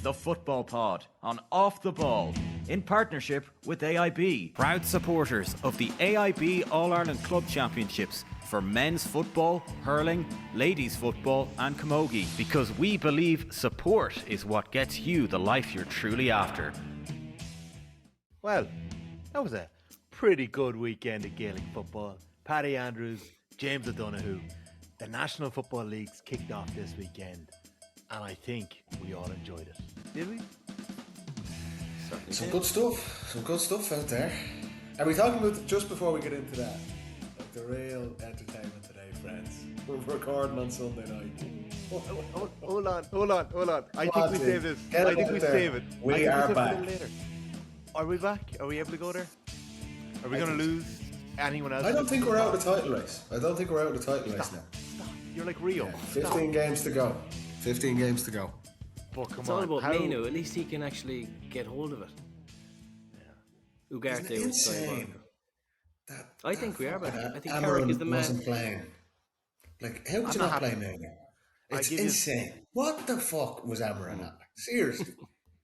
the Football Pod on Off the Ball in partnership with AIB. Proud supporters of the AIB All-Ireland Club Championships for men's football, hurling, ladies football and camogie, because we believe support is what gets you the life you're truly after. Well, that was a pretty good weekend of Gaelic football. Paddy Andrews, James O'Donoghue. The National Football Leagues kicked off this weekend, and I think we all enjoyed it. Did we? Some good stuff out there. Are we talking about, just before we get into that, like the real entertainment today, friends? We're recording on Sunday night. Hold on. I think we save this. I think we save it. We are back. Later. Are we back? Are we able to go there? Are we going to lose anyone else? I don't think we're out of the title race. Now. Stop. You're like Rio. Yeah, 15 games to go. But come it's on. all about Mayo. At least he can actually get hold of it. Yeah. Ugarte was insane. I think we are back. I think Amaran Kerry is the man. wasn't playing. Like, how could you not play Mayo? It's insane. What the fuck was Amaran at? Seriously.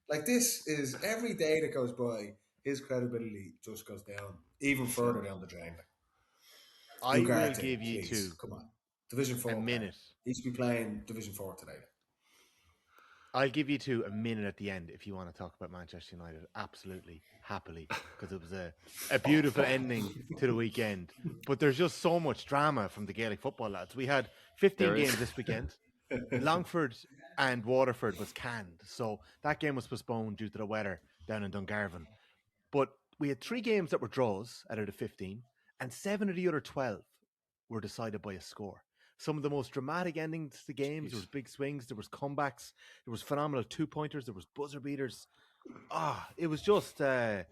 Like, this is, every day that goes by, his credibility just goes down, even further down the drain. I will give you two. Come on. Division 4. A minute. He should be playing Division 4 today. I'll give you two a minute at the end if you want to talk about Manchester United. Absolutely, happily, because it was a beautiful ending to the weekend. But there's just so much drama from the Gaelic football lads. We had 15 games this weekend. Longford and Waterford was canned, so that game was postponed due to the weather down in Dungarvan. But we had 3 games that were draws out of the 15, and 7 of the other 12 were decided by a score. Some of the most dramatic endings to games. There was big swings, there was comebacks, there was phenomenal 2-pointers, there was buzzer beaters. It was just a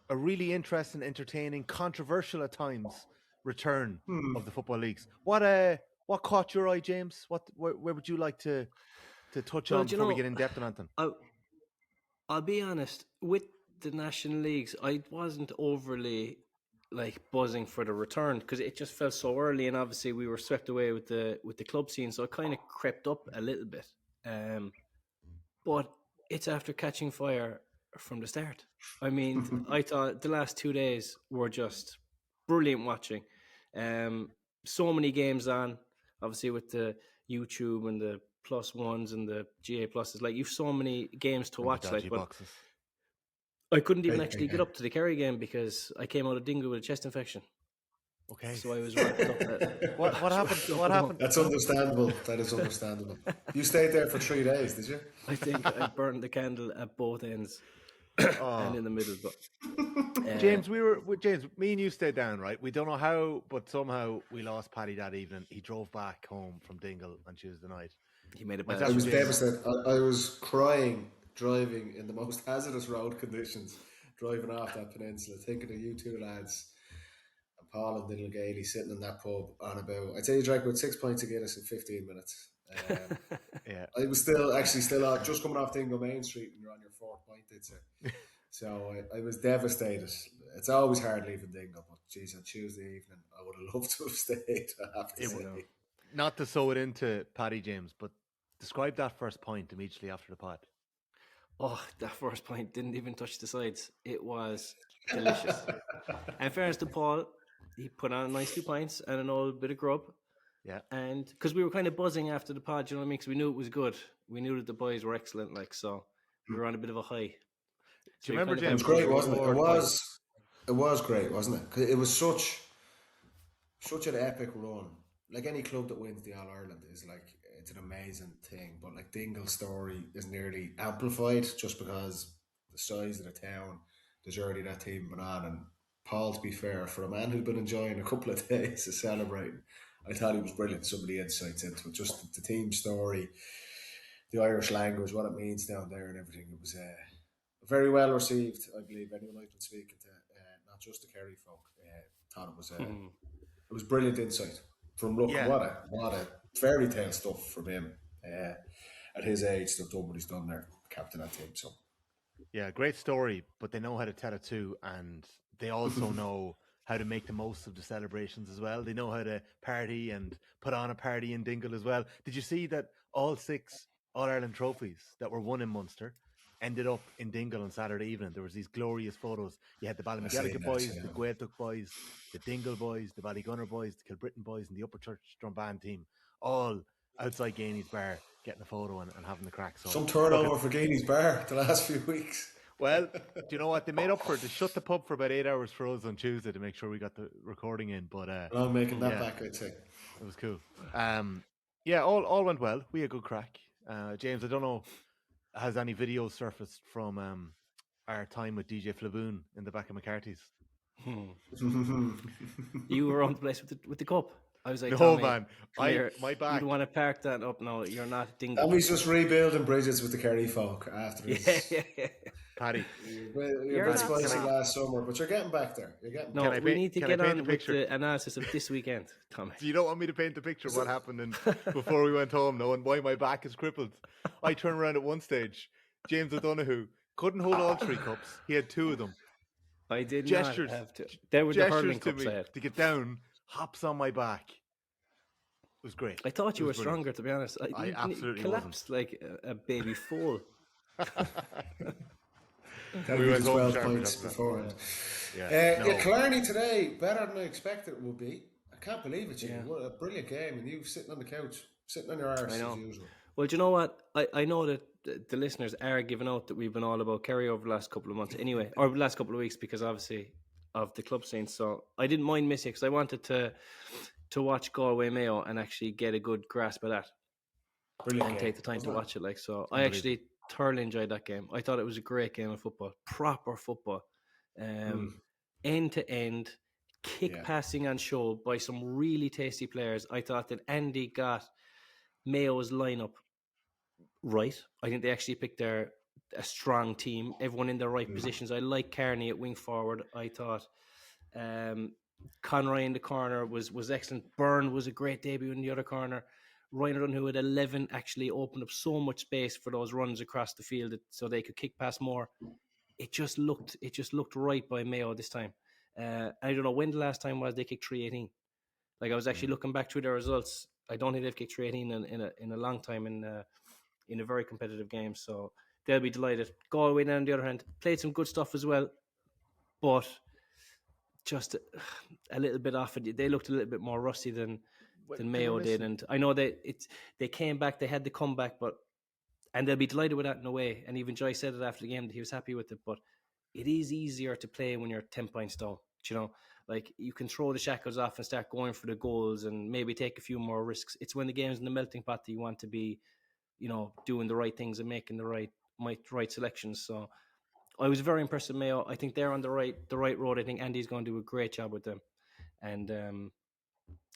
really interesting, entertaining, controversial at times return of the football leagues. What caught your eye, James? Where would you like to touch on before we get in depth on anything? I'll be honest, with the national leagues, I wasn't overly buzzing for the return because it just felt so early, and obviously we were swept away with the club scene, so it kind of crept up a little bit. But it's after catching fire from the start. I mean, I thought the last 2 days were just brilliant watching. So many games on, obviously with the YouTube and the +1s and the GA pluses. Like, you've so many games to watch. But I couldn't even actually get up to the Kerry game because I came out of Dingle with a chest infection. Okay. So I was wrapped up. What happened? What happened? That's understandable. That is understandable. You stayed there for 3 days, did you? I think I burned the candle at both ends and in the middle. But James, me and you stayed down, right? We don't know how, but somehow we lost Paddy that evening. He drove back home from Dingle on Tuesday night. He made it bad. I was devastated. I was crying, driving in the most hazardous road conditions, driving off that peninsula, thinking of you two lads and Paul and Dingle Gailey sitting in that pub on about, I'd say you drank about 6 pints of Guinness in 15 minutes. Yeah, I was still on, just coming off Dingle Main Street, and you're on your 4th pint, I'd say. So I was devastated. It's always hard leaving Dingle, but geez, on Tuesday evening, I would have loved to have stayed, I have to say. Not to sew it into Paddy, James, but describe that first point immediately after the pod. Oh, that first point didn't even touch the sides. It was delicious. And fairness to Paul, he put on a nice 2 pints and an old bit of grub. Yeah. And because we were kind of buzzing after the pod, you know what I mean? Because we knew it was good. We knew that the boys were excellent, so we were on a bit of a high. Do you remember, James? It was great, wasn't it? It was great, wasn't it? Because it was such an epic run. Like, any club that wins the All-Ireland is it's an amazing thing. But Dingle's story is nearly amplified just because the size of the town, the journey that team went on. And Paul, to be fair, for a man who'd been enjoying a couple of days of celebrating, I thought he was brilliant. Some of the insights into it, just the team story, the Irish language, what it means down there and everything. It was very well received, I believe. Anyone I've been speaking to, not just the Kerry folk, thought it was brilliant insight. From what a fairy tale stuff from him at his age to have done what he's done there, captain that team. So yeah, great story, but they know how to tell it too, and they also know how to make the most of the celebrations as well. They know how to party and put on a party in Dingle as well. Did you see that all 6 All-Ireland trophies that were won in Munster ended up in Dingle on Saturday evening. There was these glorious photos. You had the Ballymagallagher boys, the Gaeltacht boys, the Dingle boys, the Ballygunner boys, the Kilbrittain boys, and the Upper Church Drumban team, all outside Geaney's bar getting a photo and having the crack. So some turnover for Geaney's bar the last few weeks. Well, do you know what? They made up for it. They shut the pub for about 8 hours for us on Tuesday to make sure we got the recording in. But I'm making that back, I'd say. It was cool. All went well. We had a good crack. James, I don't know, has any videos surfaced from our time with DJ Flaboon in the back of McCarthy's? You were on the place with the cup. I was like, no, Tommy, man. My back. You want to park that up? No, you're not. Dingle. Tommy's just rebuilding bridges with the Kerry folk after this. Yeah. Paddy. You're a bit spicy last summer, but you're getting back there. You're getting no, back. we need to get on with the analysis of this weekend, Tommy. So you don't want me to paint the picture of what happened before we went home, and why my back is crippled. I turned around at one stage. James O'Donoghue couldn't hold all 3 cups. He had 2 of them. I did gestures, not have to. There were the hurling to cups me I had. to get down, hops on my back. It was great. I thought you were stronger, to be honest. I absolutely collapsed like a baby foal. We went 12 points beforehand. Killarney today, better than I expected it would be. I can't believe it, Jimmy. What a brilliant game. And you sitting on the couch, sitting on your arse as usual. Well, do you know what? I know that the listeners are giving out that we've been all about Kerry over the last couple of months anyway, or the last couple of weeks, because obviously of the club scene. So I didn't mind missing it because I wanted to watch Galway Mayo and actually get a good grasp of that. Brilliant and game, take the time to watch it. Like, so I actually thoroughly enjoyed that game. I thought it was a great game of football, proper football, end to end, kick passing on show by some really tasty players. I thought that Andy got Mayo's lineup right. I think they actually picked a strong team, everyone in their right positions. I like Kearney at wing forward. I thought Conroy in the corner was excellent. Byrne was a great debut in the other corner. Ryan who had 11 actually opened up so much space for those runs across the field so they could kick past more. It just looked right by Mayo this time. I don't know when the last time was they kicked 318. Like, I was actually looking back through their results. I don't think they've kicked 318 in a long time in a very competitive game. So they'll be delighted. Galway, on the other hand, played some good stuff as well, but just a little bit off. They looked a little bit more rusty than Mayo did, and I know they came back, they had the comeback, and they'll be delighted with that in a way. And even Joy said it after the game that he was happy with it. But it is easier to play when you're 10 points down. You know, like, you can throw the shackles off and start going for the goals and maybe take a few more risks. It's when the game's in the melting pot that you want to be, you know, doing the right things and making the right selections. So I was very impressed with Mayo. I think they're on the right road. I think Andy's going to do a great job with them, and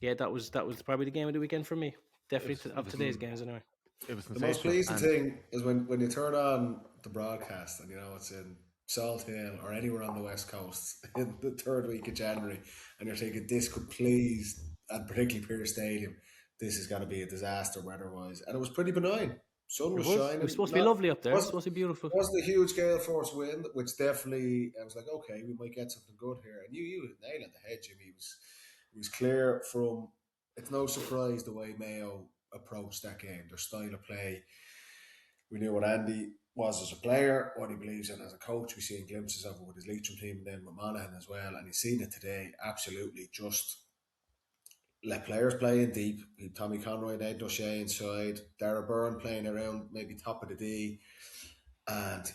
that was probably the game of the weekend for me. Definitely of today's games anyway. It was the most pleasing thing is when you turn on the broadcast and you know it's in Salt Hill or anywhere on the West Coast in the third week of January, and you're thinking this could please, and particularly Pearse Stadium, this is going to be a disaster weather-wise, and it was pretty benign. Sun was shining. It was supposed to be lovely up there. It was supposed to be beautiful. It wasn't a huge gale force wind, which definitely, I was like, okay, we might get something good here. And you hit the nail on the head, Jimmy. It was clear from, it's no surprise the way Mayo approached that game, their style of play. We knew what Andy was as a player, what he believes in as a coach. We've seen glimpses of it with his Leitrim team and then with Monaghan as well. And he's seen it today, absolutely just let players play in deep. Tommy Conroy and Ed O'Shea inside, Dara Byrne playing around maybe top of the D, and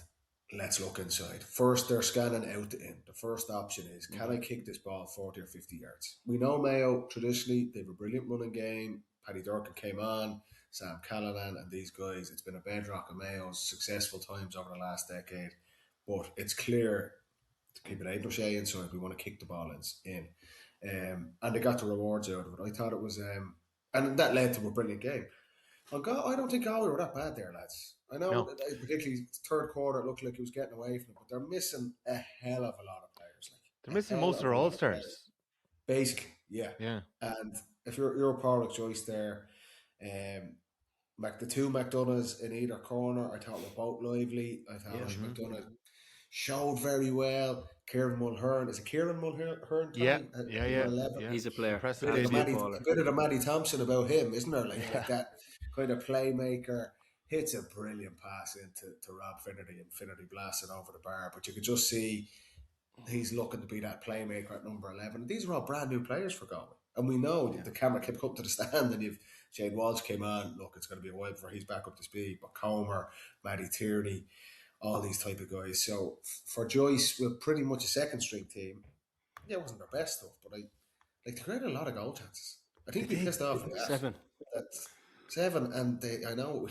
let's look inside. First, they're scanning out to in. The first option is, can I kick this ball 40 or 50 yards? We know Mayo, traditionally, they have a brilliant running game. Paddy Durkin came on, Sam Callanan and these guys. It's been a bedrock of Mayo's successful times over the last decade. But it's clear, to keep it Ed O'Shea inside, we want to kick the ball in. And they got the rewards out of it. I thought it was, and that led to a brilliant game. I don't think Galway were that bad there, lads. I know, particularly third quarter, it looked like it was getting away from it, but they're missing a hell of a lot of players. They're missing most of their all-stars. Basically, yeah. And if you're Paul Joyce there, the two McDonoughs in either corner, I thought were both lively. I thought McDonough showed very well. Kieran Mulhern, is it Kieran Mulhern? Yeah. He's a player. A bit of the Matty Thompson about him, isn't there? Like that kind of playmaker. hits a brilliant pass into Rob Finnerty, and Finnerty blasts it over the bar. But you could just see he's looking to be that playmaker at number 11. These are all brand new players for Galway. And we know the camera kept coming to the stand, and you've Shane Walsh came on. Look, it's going to be a while before he's back up to speed. But Comer, Matty Tierney, all these type of guys. So for Joyce, we're pretty much a second string team. Yeah, it wasn't their best stuff, but they created a lot of goal chances. I think we pissed off at that. 7. That's 7, and I know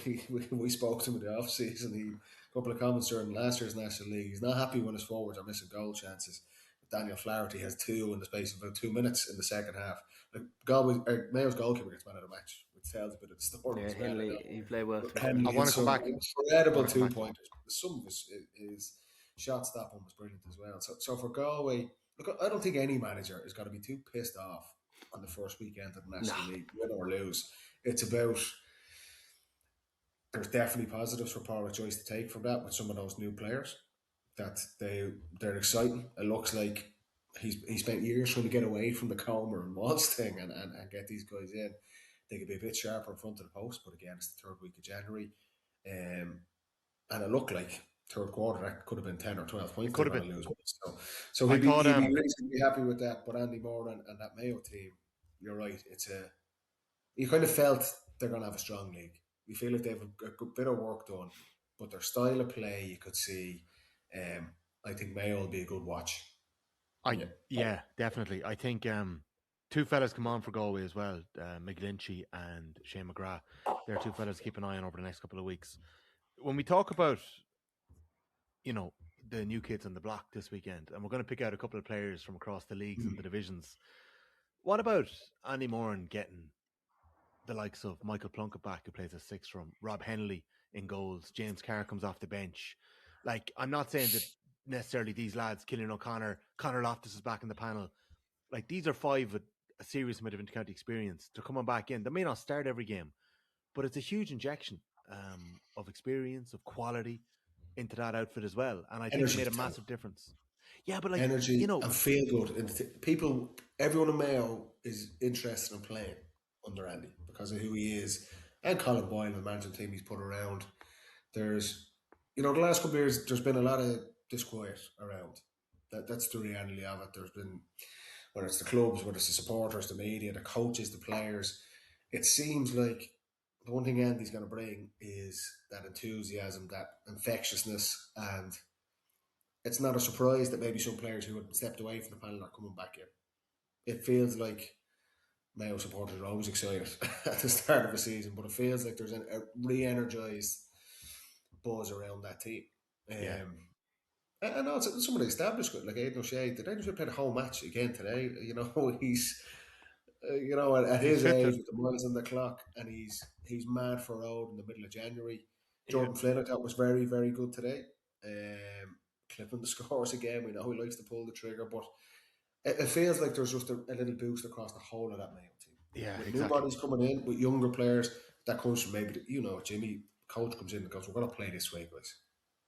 we spoke to him in the off season. A couple of comments during last year's National League. He's not happy when his forwards are missing goal chances. Daniel Flaherty has 2 in the space of about 2 minutes in the second half. Like Mayo's goalkeeper gets man of the match, which tells a bit of the story. Yeah, Henley, he played well. I want to come back. Incredible 2-pointers. Some of his shot stopping was brilliant as well. So for Galway, look, I don't think any manager is going to be too pissed off on the first weekend of the National League, win or lose. It's about, there's definitely positives for Paul Joyce to take from that with some of those new players. That they're exciting. It looks like he spent years trying to get away from the Comer and Walsh thing and get these guys in. They could be a bit sharper in front of the post, but again, it's the 3rd week of January. And it looked like third quarter that could have been 10 or 12 points. Could have been. So he'd be happy with that. But Andy Moran and that Mayo team, you're right. You kind of felt they're going to have a strong league. You feel like they have a good bit of work done, but their style of play, you could see. I think Mayo will be a good watch. Yeah, definitely. I think 2 fellas come on for Galway as well, McGuinness and Shane McGrath. They're 2 fellas to keep an eye on over the next couple of weeks. When we talk about, the new kids on the block this weekend, and we're going to pick out a couple of players from across the leagues and the divisions, what about Andy Moran getting the likes of Michael Plunkett back, who plays a 6 from Rob Henley in goals, James Carr comes off the bench. Like, I'm not saying that necessarily these lads, Killian O'Connor, Conor Loftus is back in the panel. Like, these are 5 with a serious amount of intercounty experience. They're coming back in. They may not start every game, but it's a huge injection of experience, of quality into that outfit as well. And I think it made a massive difference. Yeah, but energy and feel good. And everyone in Mayo is interested in playing under Andy because of who he is. And Colin Boyle, the management team he's put around. There's, the last couple of years, there's been a lot of disquiet around. That's the reality of it. There's been, whether it's the clubs, whether it's the supporters, the media, the coaches, the players, it seems like the one thing Andy's going to bring is that enthusiasm, that infectiousness, and it's not a surprise that maybe some players who had stepped away from the panel are coming back in. It feels like Mayo supporters are always excited at the start of the season, but it feels like there's a re-energised buzz around that team. And also some of the established, like Aidan O'Shea, did Aidan O'Shea play the whole match again today? He's at his age with the miles on the clock, and he's mad for road in the middle of January. Jordan Flynn, I thought, was very, very good today. Clipping the scores again. We know he likes to pull the trigger, but it feels like there's just a little boost across the whole of that Mayo team. Yeah, with exactly. New bodies coming in, with younger players, that comes from maybe Jimmy, coach comes in and goes, "We're going to play this way, guys.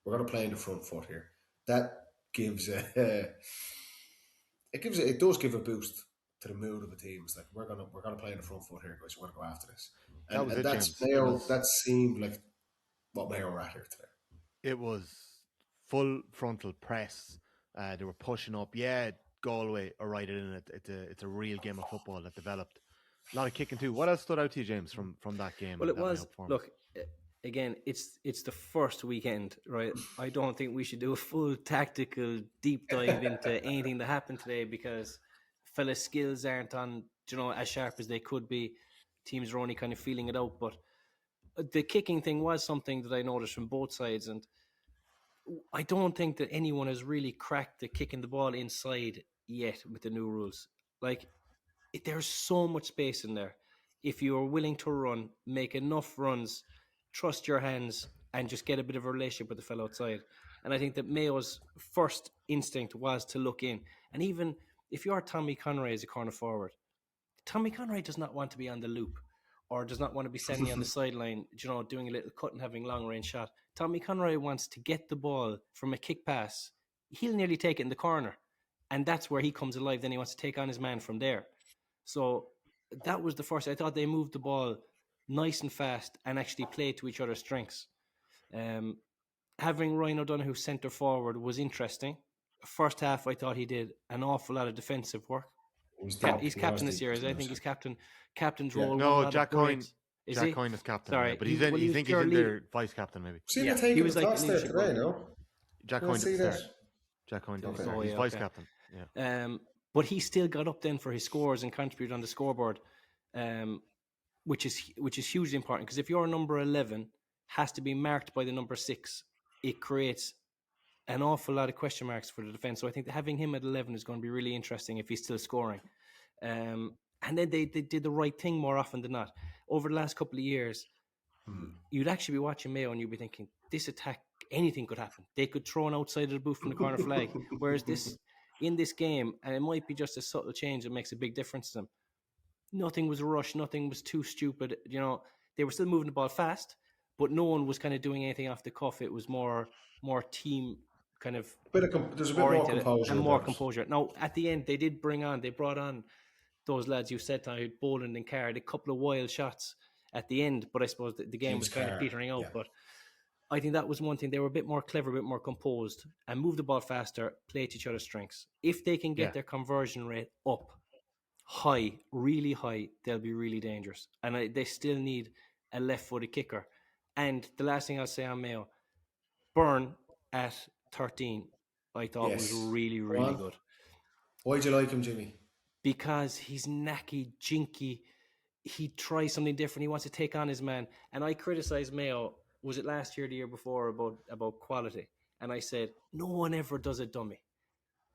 We're going to play in the front foot here." That gives it does give a boost to the mood of the team. It's like we're gonna play in the front foot here, guys. We're gonna go after this. And that's Mayo. That seemed like what Mayo were at here today. It was full frontal press. They were pushing up. Yeah, Galway are right in it. It's a real game of football that developed. A lot of kicking too. What else stood out to you, James, from that game? Well, it was, look, again, it's the first weekend, right? I don't think we should do a full tactical deep dive into anything that happened today because fellas' skills aren't on, as sharp as they could be. Teams are only kind of feeling it out. But the kicking thing was something that I noticed from both sides. And I don't think that anyone has really cracked the kicking the ball inside yet with the new rules. Like, there's so much space in there. If you are willing to run, make enough runs, trust your hands, and just get a bit of a relationship with the fellow outside. And I think that Mayo's first instinct was to look in. And even if you are Tommy Conroy as a corner forward, Tommy Conroy does not want to be on the loop or does not want to be standing on the sideline, doing a little cut and having long range shot. Tommy Conroy wants to get the ball from a kick pass. He'll nearly take it in the corner. And that's where he comes alive. Then he wants to take on his man from there. So that was the first. I thought they moved the ball nice and fast, and actually play to each other's strengths. Having Ryan O'Donoghue centre forward was interesting. First half, I thought he did an awful lot of defensive work. He's captain this year. I think he's captain's role. No, Jack Coyne. Is Jack he? Coyne is captain. Sorry, Yeah, but he's in. he You was think he's pure in leader. there, vice captain maybe? See Yeah, him taking he was the like toss the there leadership today, role. no? Jack I Coyne see is that. there. Jack Coyne does. Oh, He's yeah, vice okay. captain. Yeah. But he still got up then for his scores and contributed on the scoreboard, which is hugely important, because if your number 11 has to be marked by the number 6, it creates an awful lot of question marks for the defense. So I think that having him at 11 is going to be really interesting if he's still scoring. And then they did the right thing more often than not. Over the last couple of years, you'd actually be watching Mayo and you'd be thinking, this attack, anything could happen. They could throw an outside of the boot from the corner flag. Whereas in this game, and it might be just a subtle change that makes a big difference to them, nothing was rushed, nothing was too stupid. They were still moving the ball fast, but no one was kind of doing anything off the cuff. It was more team kind of There's a bit more composure. and more composure. Now, at the end, they brought on those lads you said, Boland and Carr, a couple of wild shots at the end, but I suppose the game was kind of petering out. Yeah. But I think that was one thing. They were a bit more clever, a bit more composed, and moved the ball faster, play to each other's strengths. If they can get their conversion rate up high, really high, they'll be really dangerous. And they still need a left-footed kicker. And the last thing I'll say on Mayo, Byrne at 13, I thought was really, really good. Why do you like him, Jimmy? Because he's knacky, jinky. He tries something different. He wants to take on his man. And I criticised Mayo, was it last year or the year before, about quality. And I said, no one ever does a dummy.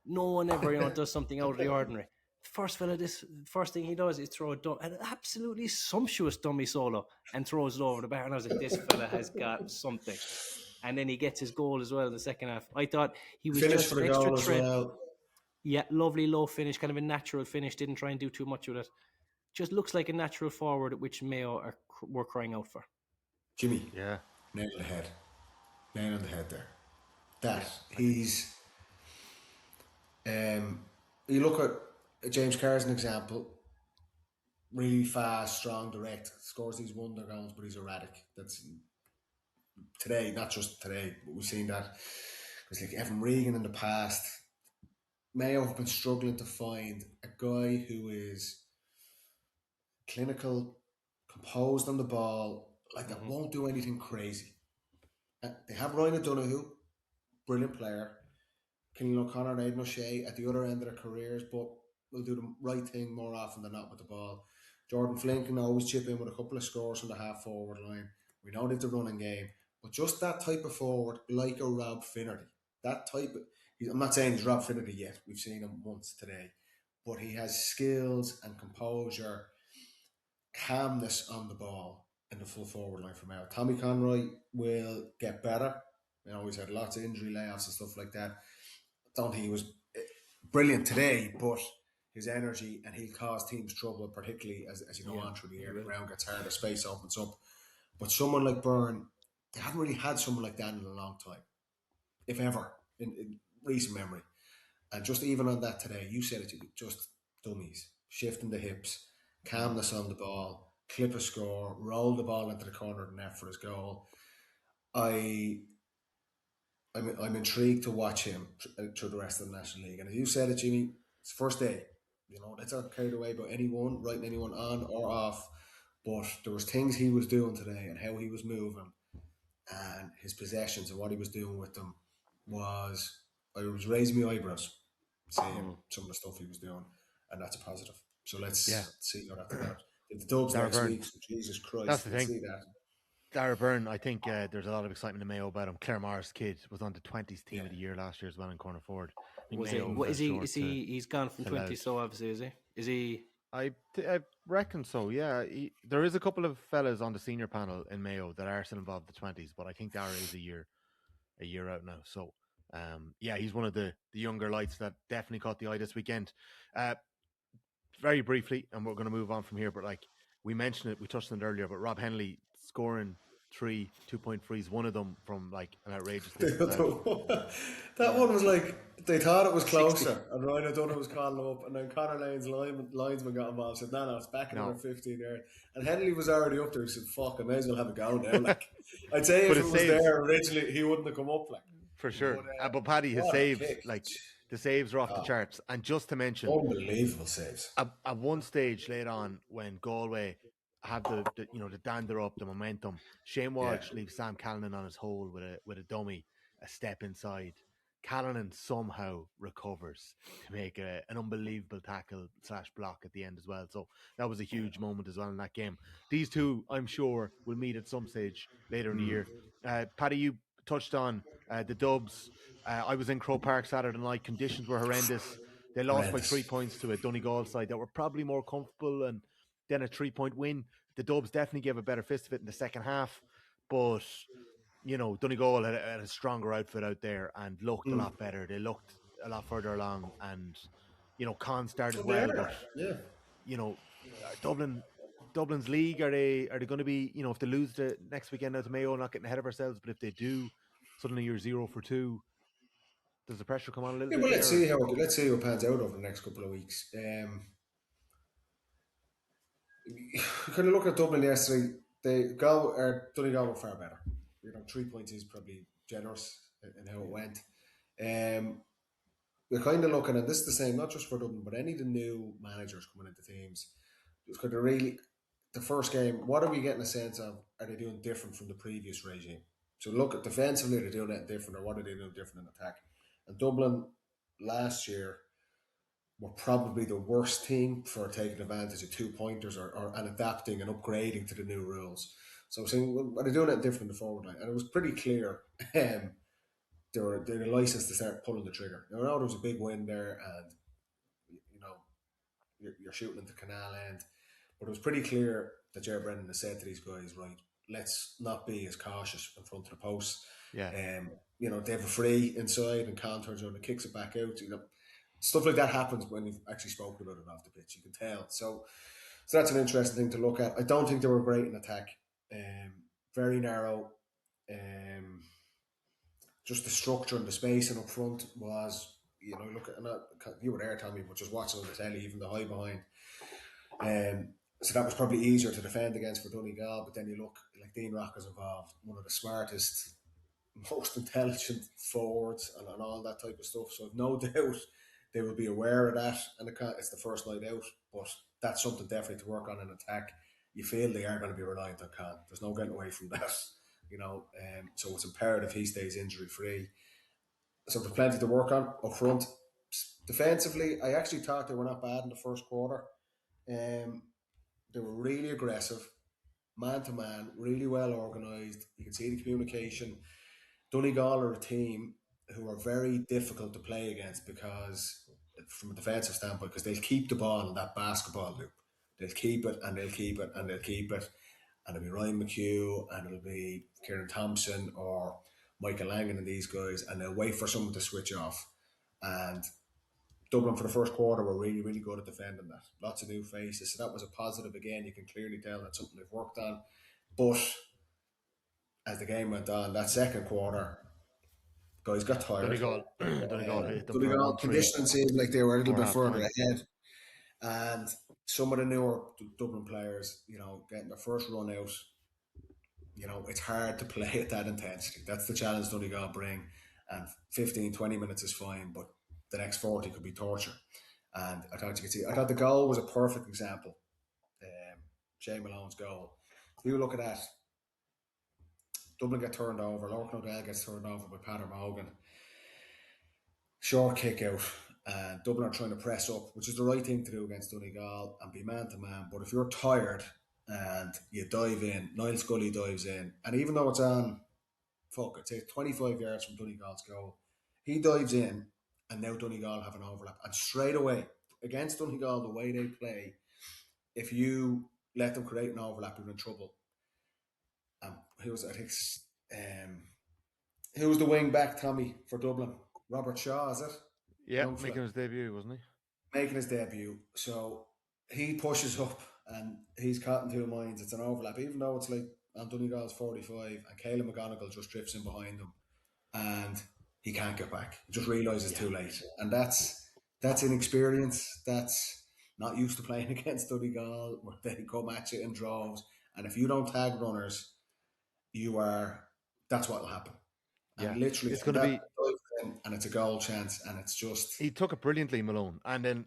No one ever does something out of the ordinary. First thing he does is throw an absolutely sumptuous dummy solo and throws it over the bar. And I was like, this fella has got something. And then he gets his goal as well in the second half. I thought he was Finish just for the extra goal threat. as well. Yeah, lovely low finish, kind of a natural finish. Didn't try and do too much with it. Just looks like a natural forward, which Mayo were crying out for. Jimmy, yeah, nail on the head there. He's. You look at James Carr as an example. Really fast, strong, direct, scores these wonder goals, but he's erratic. That's today, not just today, but we've seen that. It's like Evan Regan in the past. Mayo have been struggling to find a guy who is clinical, composed on the ball, that won't do anything crazy. They have Ryan O'Donoghue, brilliant player. Killian O'Connor and Aidan O'Shea at the other end of their careers, but will do the right thing more often than not with the ball. Jordan Flynn can always chip in with a couple of scores from the half forward line. We know they've the running game, but just that type of forward, like a Rob Finnerty, that type of. I'm not saying he's Rob Finnerty yet. We've seen him once today, but he has skills and composure, calmness on the ball in the full forward line from Mayo. Tommy Conroy will get better. He's had lots of injury layoffs and stuff like that. I don't think he was brilliant today, but his energy, and he'll cause teams trouble, particularly as you go on through the air. The ground gets harder, space opens up. But someone like Byrne, they haven't really had someone like that in a long time, if ever, in recent memory. And just even on that today, you said it, just dummies, shifting the hips, calmness on the ball, clip a score, roll the ball into the corner of the net for his goal. I'm intrigued to watch him through the rest of the National League. And as you said it, Jimmy, it's first day. Let's not carried away by anyone, writing anyone on or off. But there was things he was doing today and how he was moving and his possessions and what he was doing with them I was raising my eyebrows seeing some of the stuff he was doing, and that's a positive. So let's see how that develops. If the Dubs next week, so Jesus Christ, that's the thing. See that. Dara Byrne, I think there's a lot of excitement in Mayo about him. Clare Morris' kid was on the 20s team of the year last year as well in corner forward. He's gone from 20, so obviously, is he? I reckon so, yeah. There is a couple of fellas on the senior panel in Mayo that are still involved in the 20s, but I think Dara is a year out now. So, he's one of the younger lights that definitely caught the eye this weekend. Very briefly, and we're going to move on from here, but we mentioned it, we touched on it earlier, but Rob Henley scoring 3 2-point frees, one of them from an outrageous distance. That one was They thought it was closer, and Ryan O'Donoghue was calling them up, and then Conor Lane's linesman got involved. Said, "No, it's back another 15 there." And Henley was already up there. He said, "Fuck, I may as well have a go now." Like, I'd say if it was there originally, he wouldn't have come up. Like, for sure. But Paddy, his saves, like the saves are off the charts. And just to mention, unbelievable saves. At one stage later on, when Galway have the dander up, the momentum, Shane Walsh leaves Sam Callanan on his hole with a dummy, a step inside. Callanan somehow recovers to make an unbelievable tackle / block at the end as well. So that was a huge moment as well in that game. These two, I'm sure, will meet at some stage later in the year. Paddy, you touched on the Dubs. I was in Croke Park Saturday night. Conditions were horrendous. They lost by 3 points to a Donegal side that were probably more comfortable, and then a 3-point win. The Dubs definitely gave a better fist of it in the second half, but Donegal had a stronger outfit out there and looked a lot better. They looked a lot further along, and Con started well, but Dublin's league, are they going to be, if they lose the next weekend out to Mayo, not getting ahead of ourselves, but if they do, suddenly you're 0 for 2. Does the pressure come on a little bit? Well, let's see how it pans out over the next couple of weeks. Kind of look at Dublin yesterday. Donegal were far better. 3 points is probably generous in how it went. We're kind of looking at this the same, not just for Dublin, but any of the new managers coming into teams. It's kind of really the first game. What are we getting a sense of? Are they doing different from the previous regime? So look at defensively, they're doing it different, or what are they doing different in attack? And Dublin last year were probably the worst team for taking advantage of 2-pointers and adapting and upgrading to the new rules. So saying, well, are they doing it different in the forward line? And it was pretty clear they were licensed to start pulling the trigger. Now, I know there was a big win there, and you're shooting into Canal End, but it was pretty clear that Ger Brennan has said to these guys, right, let's not be as cautious in front of the post. Yeah. They have a free inside, and Con turns around and kicks it back out. Stuff like that happens when you've actually spoken about it off the pitch. You can tell. So that's an interesting thing to look at. I don't think they were great in attack. Very narrow. Just the structure and the spacing up front was, look at, you were there, Tommy, but just watching on the telly, even the high behind. So that was probably easier to defend against for Donegal. But then you look, like Dean Rocker's involved, one of the smartest, most intelligent forwards and all that type of stuff. So no doubt they will be aware of that. And it's the first night out, but that's something definitely to work on in attack. You feel they are going to be reliant on Con. There's no getting away from that, so it's imperative he stays injury free. So there's plenty to work on up front. Defensively, I actually thought they were not bad in the first quarter. They were really aggressive, man to man, really well organised. You can see the communication. Donegal are a team who are very difficult to play against because, from a defensive standpoint, because they'll keep the ball in that basketball loop. They'll keep it and they'll keep it and they'll keep it. And it'll be Ryan McHugh and it'll be Kieran Thompson or Michael Langan and these guys, and they'll wait for someone to switch off. And Dublin for the first quarter were really, really good at defending that. Lots of new faces. So that was a positive again. You can clearly tell that's something they've worked on. But as the game went on, that second quarter, guys got tired. Donegal conditioning seemed like they were a little bit further ahead. And some of the newer Dublin players, getting their first run out, it's hard to play at that intensity. That's the challenge Donegal bring. And 15, 20 minutes is fine, but the next 40 could be torture. And I thought the goal was a perfect example. Shane Malone's goal. If you look at that, Dublin get turned over, Lorcan O'Dell gets turned over by Pat Morgan. Short kick out. And Dublin are trying to press up, which is the right thing to do against Donegal and be man to man. But if you're tired and you dive in, Niall Scully dives in, and even though it's on, I'd say 25 yards from Donegal's goal, he dives in, and now Donegal have an overlap. And straight away, against Donegal, the way they play, if you let them create an overlap, you're in trouble. Who was the wing back, Tommy, for Dublin? Robert Shaw, is it? Yeah, making his debut, wasn't he? Making his debut. So he pushes up and he's caught in two minds. It's an overlap, even though it's like on Donegal's 45 and Caelan McGonigal just drifts in behind him. And he can't get back. He just realises too late. And that's inexperience. That's not used to playing against Donegal, where they come at you in droves. And if you don't tag runners, that's what will happen. And literally, it's going to be. And it's a goal chance, and it's just. He took it brilliantly, Malone. And then,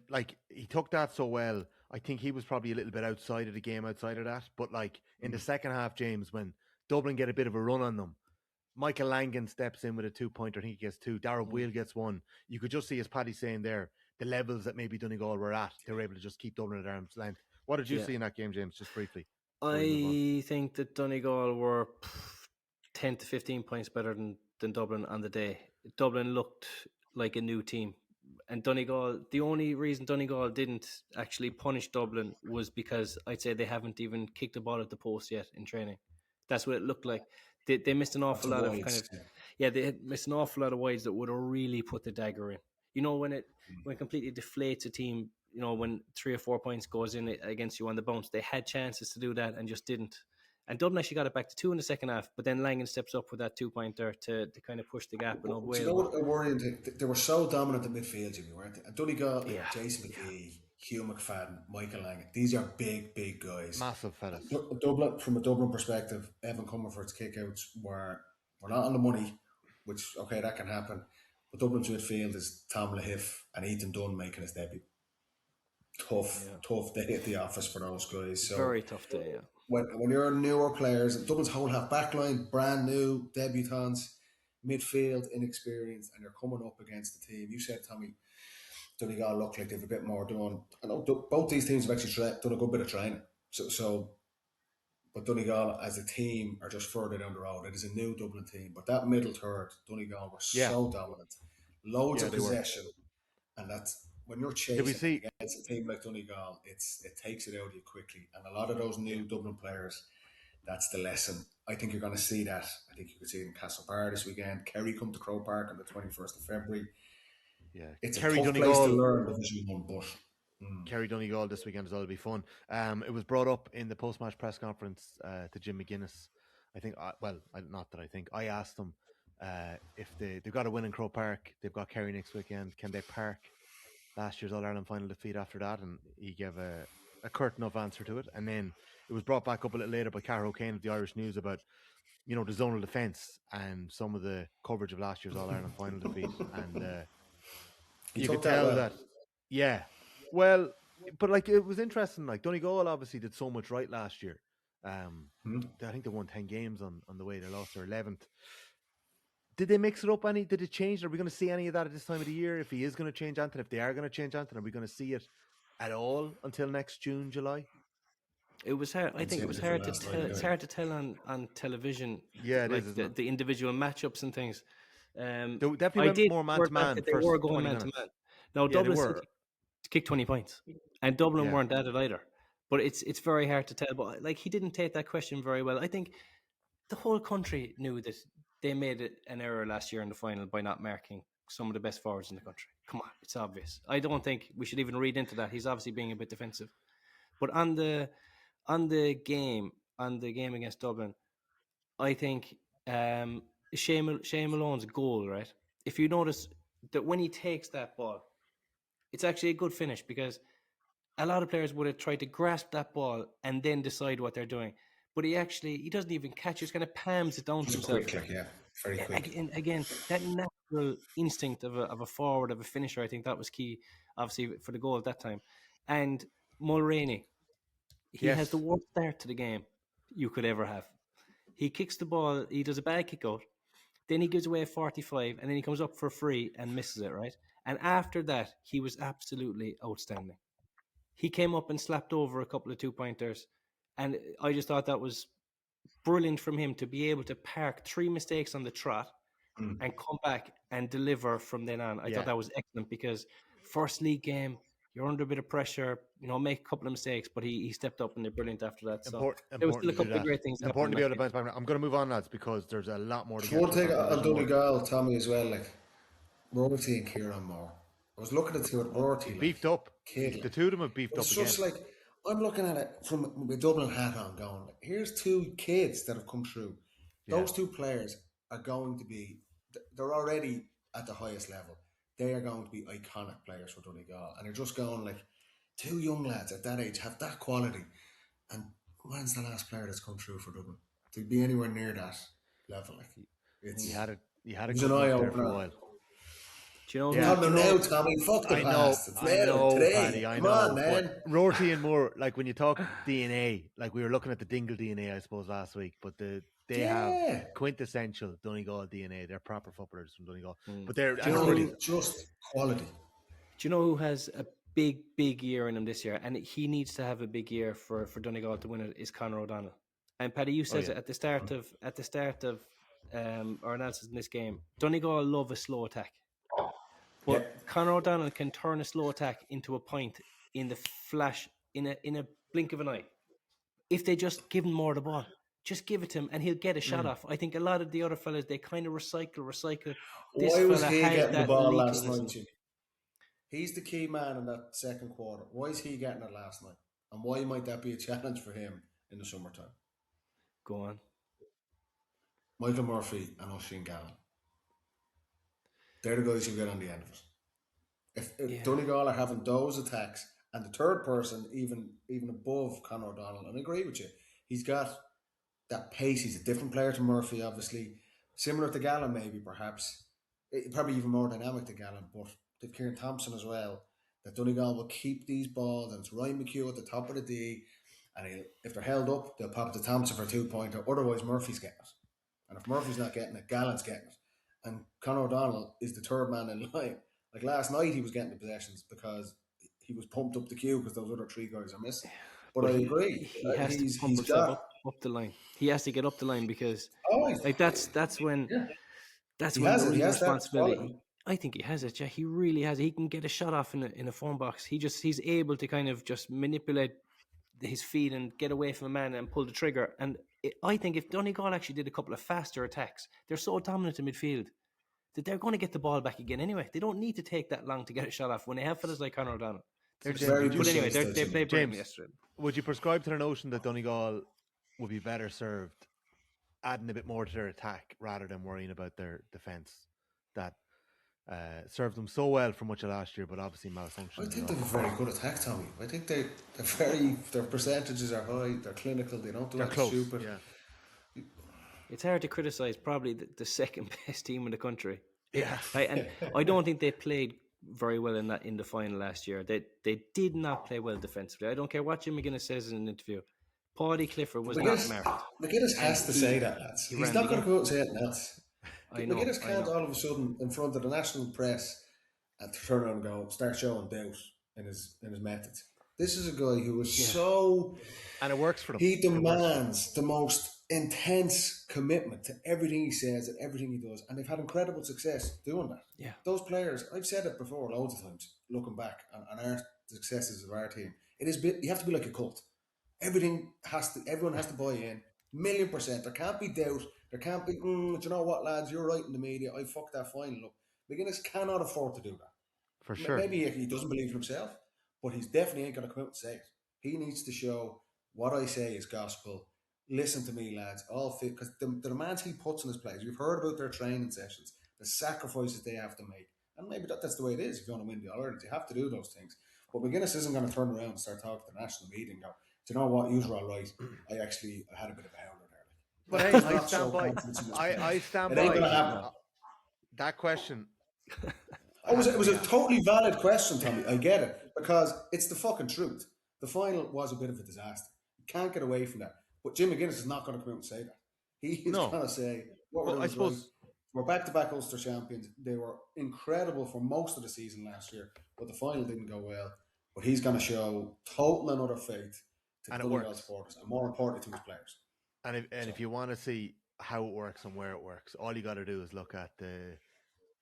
he took that so well. I think he was probably a little bit outside of the game, outside of that. But, in the second half, James, when Dublin get a bit of a run on them, Michael Langan steps in with a 2-pointer. I think he gets 2. Darragh Wheel gets 1. You could just see, as Paddy's saying there, the levels that maybe Donegal were at. They were able to just keep Dublin at arm's length. What did you see in that game, James, just briefly? I think that Donegal were 10 to 15 points better than Dublin on the day. Dublin looked like a new team. And Donegal, the only reason Donegal didn't actually punish Dublin was because I'd say they haven't even kicked the ball at the post yet in training. That's what it looked like. They missed an awful lot of they had missed an awful lot of wides that would have really put the dagger in. You know, when it completely deflates a team, you know, when 3 or 4 points goes in against you on the bounce, they had chances to do that and just didn't. And Dublin actually got it back to 2 in the second half, but then Langan steps up with that 2-pointer to kind of push the gap. And you know what a worrying thing? They were so dominant in midfield, Jimmy, weren't they? And Donegal, Jason McGee, Hugh McFadden, Michael Langan, these are big, big guys. Massive fellas. Dublin, from a Dublin perspective, Evan Comerford's kickouts were not on the money, which, okay, that can happen. But Dublin's midfield is Tom Lahiff and Ethan Dunn making his debut. Tough day at the office for those guys. So very tough day, yeah. When you're newer players, Dublin's whole half backline, brand new, debutants, midfield, inexperienced, and you're coming up against the team. You said, Tommy, Donegal look like they've a bit more done. I know both these teams have actually done a good bit of training. But Donegal as a team are just further down the road. It is a new Dublin team. But that middle third, Donegal were so dominant. Loads of possession. And that's when you're chasing against a team like Donegal, it takes it out of you quickly. And a lot of those new Dublin players, that's the lesson. I think you're going to see that. I think you could see it in Castlebar this weekend. Kerry come to Croke Park on the 21st of February. Yeah, it's Kerry, a tough Donegal, place to learn Division 1, but Kerry Donegal this weekend as well will be fun. It was brought up in the post-match press conference to Jim McGuinness. I asked them if they've got a win in Croke Park, they've got Kerry next weekend, can they park last year's All-Ireland final defeat after that? And he gave a curt enough answer to it. And then it was brought back up a little later by Cara O'Kane of the Irish News about, the zonal defence and some of the coverage of last year's All-Ireland final defeat. And you could tell that, well, but it was interesting. Donegal obviously did so much right last year. I think they won 10 games on the way. They lost their 11th. Did they mix it up any? Did it change? Are we going to see any of that at this time of the year? If he is going to change Anton, if they are going to change Anton, are we going to see it at all until next June, July? It was hard. I think it was hard to tell. It's hard to tell on television. Yeah, it is, the individual matchups and things. They definitely went more man to man. They were going man to man. Now Dublin kicked 20 points, and Dublin weren't at it either. But it's very hard to tell. But he didn't take that question very well. I think the whole country knew that they made an error last year in the final by not marking some of the best forwards in the country. Come on, it's obvious. I don't think we should even read into that. He's obviously being a bit defensive. But on the game against Dublin, I think Shane Malone's goal, right? If you notice that when he takes that ball, it's actually a good finish, because a lot of players would have tried to grasp that ball and then decide what they're doing. But he doesn't even catch it. He kind of palms it down to himself. Quickly, very quick. Again, that natural instinct of a forward, of a finisher, I think that was key, obviously, for the goal at that time. And Mulroney, he has the worst start to the game you could ever have. He kicks the ball, he does a bad kick out, then he gives away a 45, and then he comes up for a free and misses it, right? And after that, he was absolutely outstanding. He came up and slapped over a couple of 2-pointers. And I just thought that was brilliant from him to be able to park 3 mistakes on the trot and come back and deliver from then on. I thought that was excellent, because first league game, you're under a bit of pressure, make a couple of mistakes, but he stepped up and they're brilliant after that. So there was still a couple of great things. Important to be able to bounce back. I'm going to move on, lads, because there's a lot more to get. One thing on Donegal, Tommy, as well, Royalty and Kieran Moore. I was looking at Royalty. Beefed up. The two of them have beefed up again. It's just I'm looking at it from my Dublin hat on, going, here's 2 kids that have come through. Those 2 players are going to be, they're already at the highest level. They are going to be iconic players for Donegal. And they're just going like, 2 young lads at that age have that quality. And when's the last player that's come through for Dublin? To be anywhere near that level, like You had it was good an eye enough there for a opener. while. Do you know? Yeah. Come now, Tommy. Fuck the past. It's I know, today. Paddy, I Come know. on, man. But Rorty and Moore, like when you talk DNA, like we were looking at the Dingle DNA, I suppose, last week, but they have quintessential Donegal DNA. They're proper footballers from Donegal. But they're just quality. Do you know who has a big year in him this year? And he needs to have a big year for Donegal to win it, is Conor O'Donnell. And Paddy, you said it at the start of our analysis in this game. Donegal love a slow attack. But Conor O'Donnell can turn a slow attack into a point in the flash, in a blink of an eye. If they just give him more of the ball, just give it to him and he'll get a shot off. I think a lot of the other fellas, they kind of recycle. This Why was fella he has getting the that ball last lethalism. night, Jimmy? He's the key man in that second quarter. Why is he getting it last night? And why might that be a challenge for him in the summertime? Go on. Michael Murphy and Oisin Gallen. They're the guys who get on the end of it. If Donegal are having those attacks, and the third person even above Conor O'Donnell, and I agree with you, he's got that pace. He's a different player to Murphy, obviously. Similar to Gallen, maybe, perhaps. Probably even more dynamic to Gallen, but they've Kieran Thompson as well. That Donegal will keep these balls, and it's Ryan McHugh at the top of the D, and if they're held up, they'll pop it to Thompson for a 2-pointer. Otherwise, Murphy's getting it. And if Murphy's not getting it, Gallen's getting it. And Conor O'Donnell is the third man in line. Like last night, he was getting the possessions because he was pumped up the queue because those other 3 guys are missing. But I agree. He has to pump himself up the line. He has to get up the line because that's when the real responsibility. I think he has it. Yeah, he really has it. He can get a shot off in a phone box. He's able to kind of just manipulate his feet and get away from a man and pull the trigger. And I think if Donegal actually did a couple of faster attacks, they're so dominant in midfield that they're going to get the ball back again anyway. They don't need to take that long to get a shot off when they have fellas like Conor O'Donnell. They played brilliantly yesterday. Would you prescribe to the notion that Donegal would be better served adding a bit more to their attack rather than worrying about their defence that served them so well for much of last year, but obviously malfunctioned? I think they have a very good attack, Tommy. I think their percentages are high, they're clinical, they don't do anything stupid. Yeah. It's hard to criticise probably the second best team in the country. Yeah. And I don't think they played very well in the final last year. They did not play well defensively. I don't care what Jim McGuinness says in an interview. Paudie Clifford was not marked. McGuinness has to say that, lads. He's not going to go out and say it else. McGuinness can't all of a sudden in front of the national press and turn around and go start showing doubt in his methods. This is a guy who is so, and it works for them. He demands the most intense commitment to everything he says and everything he does, and they've had incredible success doing that. Yeah, those players, I've said it before loads of times, looking back on our successes of our team, you have to be like a cult. Everyone has to buy in, 1,000,000%. There can't be doubt. There can't be, do you know what, lads, you're right in the media, I fucked that final up. McGuinness cannot afford to do that. For sure. Maybe he doesn't believe in himself, but he's definitely ain't going to come out and say it. He needs to show what I say is gospel. Listen to me, lads. All fit, because the demands he puts on his players, we've heard about their training sessions, the sacrifices they have to make, and maybe that's the way it is. If you want to win the All-Ireland, you have to do those things. But McGuinness isn't going to turn around and start talking to the national media and go, do you know what, you were all right. I had a bit of a howler there. But hey, I stand by that question. It was a totally valid question, Tommy. I get it, because it's the fucking truth. The final was a bit of a disaster. You can't get away from that. But Jim McGuinness is not going to come out and say that. He's going to say, I suppose we're back-to-back Ulster champions. They were incredible for most of the season last year, but the final didn't go well. But he's going to show total and utter faith to Donegal supporters, and more importantly to his players. And if you want to see how it works and where it works, all you got to do is look at the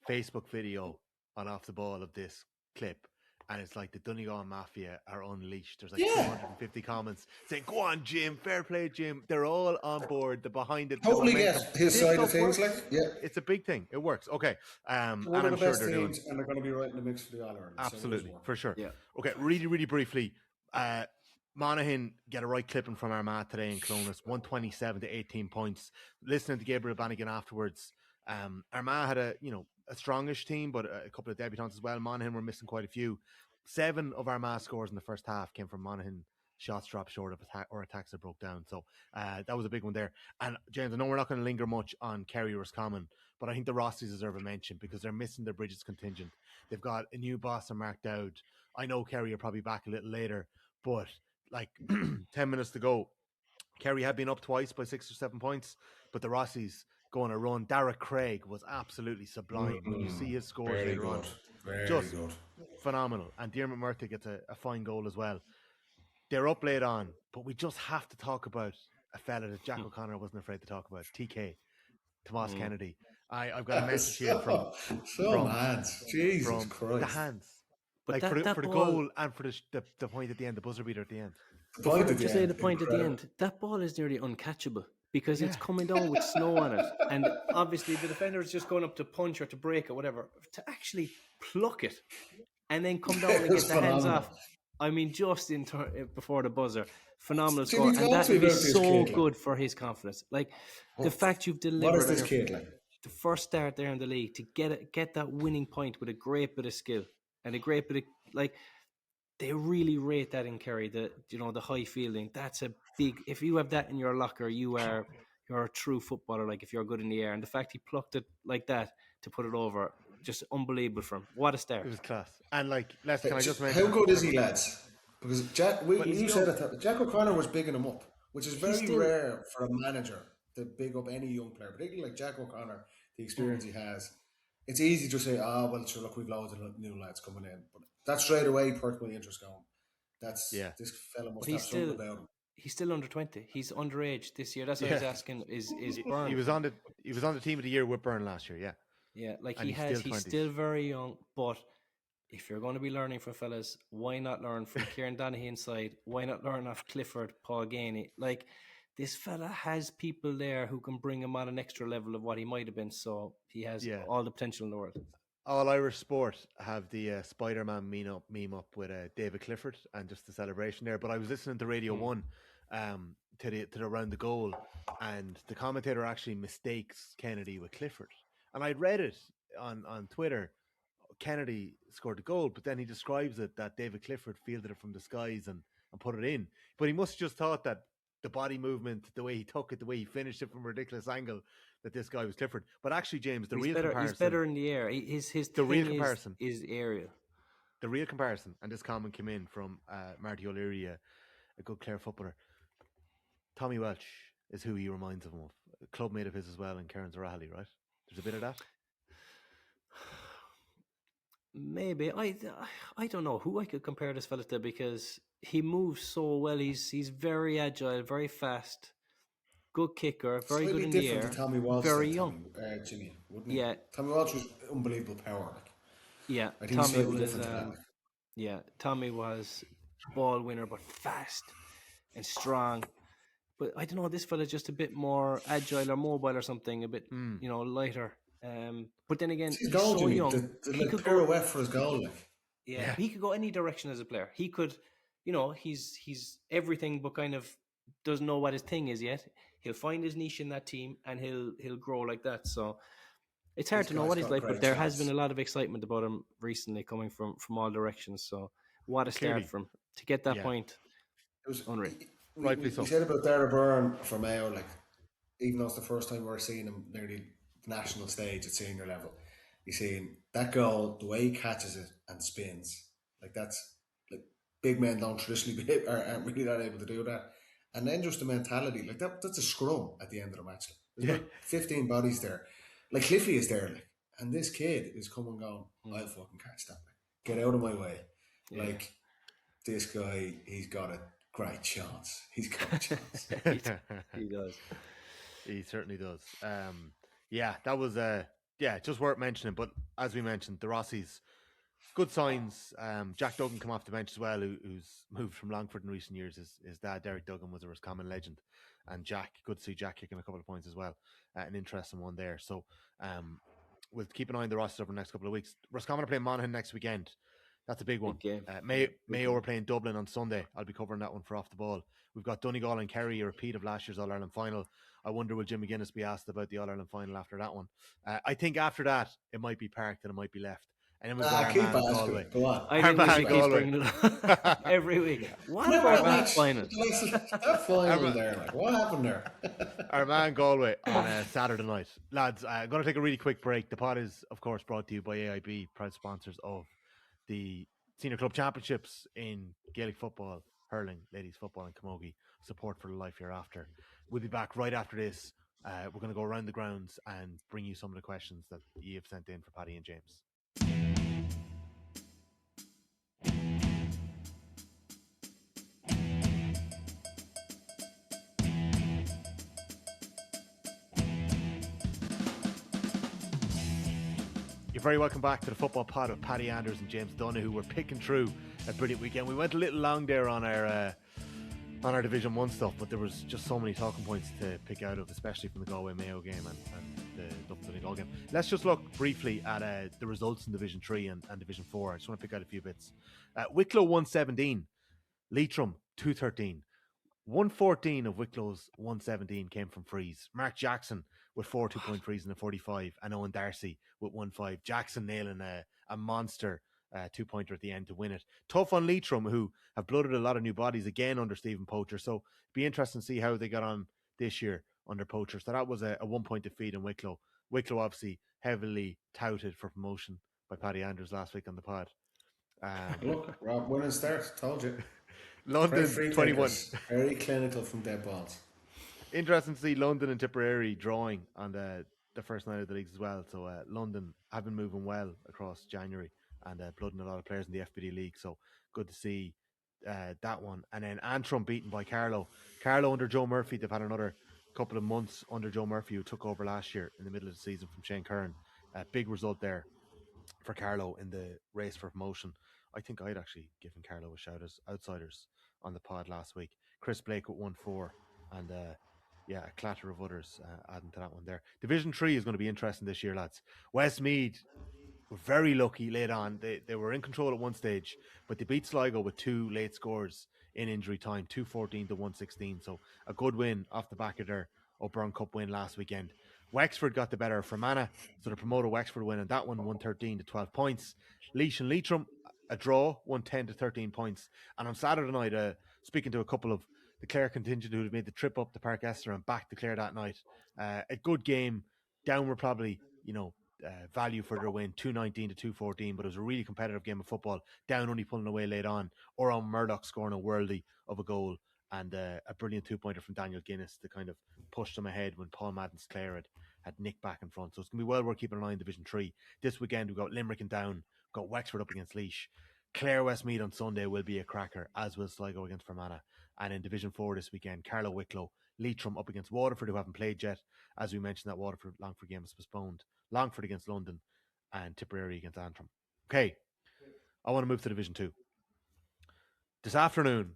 Facebook video on Off the Ball of this clip, and it's like the Donegal Mafia are unleashed. There's like 250 comments saying, "Go on, Jim, fair play, Jim." They're all on board. They're behind it. Totally get his side of things. It's a big thing. It works. Okay, and I'm sure they're doing, and they're going to be right in the mix for the All-Ireland. Absolutely, for sure. Yeah. Okay, really, really briefly. Monaghan get a right clipping from Armagh today in Clonus, 127 to 18 points. Listening to Gabriel Bannigan afterwards, Armagh had a strongish team, but a couple of debutants as well. Monaghan were missing quite a few. 7 of Armagh scores in the first half came from Monaghan shots dropped short of attacks that broke down. So that was a big one there. And James, I know we're not going to linger much on Kerry Roscommon, but I think the Rossies deserve a mention because they're missing their Bridges contingent. They've got a new boss in Mark Dowd. I know Kerry are probably back a little later, but like 10 minutes to go. Kerry had been up twice by 6 or 7 points, but the Rossies go on a run. Derek Craig was absolutely sublime. When you see his scores later on, just good. Phenomenal. And Diarmuid Murtagh gets a fine goal as well. They're up late on, but we just have to talk about a fella that Jack O'Connor wasn't afraid to talk about, TK, Tomas Kennedy. I've got a message here from hands. Jesus Christ. The hands. But like for the goal and for the point at the end, the buzzer beater at the end. The point at the end, that ball is nearly uncatchable because it's coming down with snow on it. And obviously the defender is just going up to punch or to break or whatever. To actually pluck it and then come down and get the hands off. I mean, just before the buzzer, phenomenal score, and that would be so good for his confidence. Like the fact you've delivered. What is this kid like? The first start there in the league to get that winning point with a great bit of skill and a great bit of they really rate that in Kerry. The high fielding. That's a big. If you have that in your locker, you're a true footballer. Like if you're good in the air, and the fact he plucked it like that to put it over. Just unbelievable from what a start. It was class. And can I just mention how good is he, lads? Because you said that Jack O'Connor was bigging him up, which is very rare for a manager to big up any young player, particularly like Jack O'Connor, the experience he has. It's easy to say, look, we've loads of new lads coming in, but that straight away perked my interest going. This fella must have something about him. He's still under 20. He's underage this year. That's what I was asking. Is Byrne? He was on the team of the year with Byrne last year. Yeah. Yeah, like he's still very young, but if you're going to be learning from fellas, why not learn from Kieran Donaghy inside? Why not learn off Clifford, Paul Geaney? Like, this fella has people there who can bring him on an extra level of what he might have been, so he has all the potential in the world. All Irish Sport have the Spider-Man meme up with David Clifford and just the celebration there, but I was listening to Radio 1 to the Round the Goal, and the commentator actually mistakes Kennedy with Clifford. And I'd read it on Twitter. Kennedy scored a goal, but then he describes it that David Clifford fielded it from the skies and put it in. But he must have just thought that the body movement, the way he took it, the way he finished it from a ridiculous angle, that this guy was Clifford. But actually, James, comparison... He's better in the air. The real comparison is aerial. The real comparison, and this comment came in from Marty O'Leary, a good Clare footballer. Tommy Welch is who he reminds him of. A club mate of his as well in Cairns O'Reilly, right? There's a bit of that. Maybe I don't know who I could compare this fella to because he moves so well. He's very agile, very fast, good kicker, very good in the air. Tommy Walsh, very young, Jimmy, wouldn't he? Yeah, Tommy Walsh was unbelievable power. Yeah, Tommy was ball winner, but fast and strong. But I don't know, this fella's just a bit more agile or mobile or something, a bit, lighter. But then again, he's goal, so Jimmy, young. he could pirouette for his goal. Yeah, he could go any direction as a player. He could, he's everything, but kind of doesn't know what his thing is yet. He'll find his niche in that team, and he'll grow like that. So it's hard to know what he's like, but there has been a lot of excitement about him recently, coming from all directions. So what a start from to get that point. It was unreal. We said about Dara Byrne for Mayo, even though it's the first time we're seeing him nearly the national stage at senior level, you're seeing that goal, the way he catches it and spins, that's big men don't traditionally aren't really that able to do that. And then just the mentality, that's a scrum at the end of the match. There's about 15 bodies there. Cliffy is there, and this kid is coming going, I'll fucking catch that. Get out of my way. Yeah. This guy, he's got a great chance. He's got a chance. He does. He certainly does. That was just worth mentioning. But as we mentioned, the Rossies, good signs. Jack Duggan come off the bench as well, who's moved from Longford in recent years. His dad, Derek Duggan, was a Roscommon legend. And Jack, good to see Jack kicking a couple of points as well. An interesting one there. So we'll keep an eye on the Rossies over the next couple of weeks. Roscommon are playing Monaghan next weekend. That's a big one. game. Mayo are playing Dublin on Sunday. I'll be covering that one for Off the Ball. We've got Donegal and Kerry, a repeat of last year's All-Ireland final. I wonder will Jim McGuinness be asked about the All-Ireland final after that one. I think after that, it might be parked and it might be left. And then we've got keep Armagh and asking. Galway. Go on. I think we should keep Galway. bringing it up every week. What about that final? That final there, like, what happened there? Armagh and Galway on Saturday night. Lads, I'm going to take a really quick break. The pod is, of course, brought to you by AIB, proud sponsors of the Senior Club Championships in Gaelic football, hurling, ladies football and camogie. Support for the life hereafter. We'll be back right after this. We're going to go around the grounds and bring you some of the questions that you have sent in for Paddy and James. You're very welcome back to the Football Pod with Paddy Anders and James Donoghue. We're picking through a brilliant weekend. We went a little long there on our Division 1 stuff, but there was just so many talking points to pick out of, especially from the Galway Mayo game and the Dublin Donegal game. Let's just look briefly at the results in Division 3 and Division 4. I just want to pick out a few bits. Wicklow 117, Leitrim 213. 114 of Wicklow's 117 came from frees. Mark Jackson with 4 2-point frees in the 45, and Owen Darcy with 1-5. Jackson nailing a monster 2-pointer at the end to win it. Tough on Leitrim, who have blooded a lot of new bodies again under Stephen Poacher. So be interesting to see how they got on this year under Poacher. So that was a 1-point defeat in Wicklow. Wicklow obviously heavily touted for promotion by Paddy Anders last week on the pod. Look, Rob, winning start, told you. London 21. Very clinical from dead balls. Interesting to see London and Tipperary drawing on the first night of the leagues as well. So London have been moving well across January and blooding a lot of players in the FBD league. So good to see that one. And then Antrim beaten by Carlow. Carlow under Joe Murphy, they've had another couple of months under Joe Murphy, who took over last year in the middle of the season from Shane Curran. Big result there for Carlow in the race for promotion. I think I'd actually given Carlow a shout as outsiders on the pod last week. Chris Blake with 1-4 and a clatter of others adding to that one there. Division 3 is going to be interesting this year, lads. Westmeath were very lucky late on. They were in control at one stage, but they beat Sligo with 2 late scores in injury time, 2-14 to 1-16. So a good win off the back of their O'Byrne Cup win last weekend. Wexford got the better of Fermanagh, so the promoted Wexford win, and that one 113 to 12 points. Laois and Leitrim, a draw, 110 to 13 points. And on Saturday night, speaking to a couple of the Clare contingent who had made the trip up to Park Esther and back to Clare that night, a good game. Down were probably, value for their win, 219 to 214, but it was a really competitive game of football. Down only pulling away late on. Oran Murdoch scoring a worldie of a goal and a brilliant 2-pointer from Daniel Guinness to kind of push them ahead when Paul Madden's Clare had Nick back in front. So it's going to be well worth keeping an eye on Division 3. This weekend we've got Limerick and Down, we've got Wexford up against Laois. Clare Westmeath on Sunday will be a cracker, as will Sligo against Fermanagh. And in Division 4 this weekend, Carlow Wicklow, Leitrim up against Waterford, who haven't played yet. As we mentioned, that Waterford-Longford game is postponed. Longford against London and Tipperary against Antrim. Okay, I want to move to Division 2. This afternoon,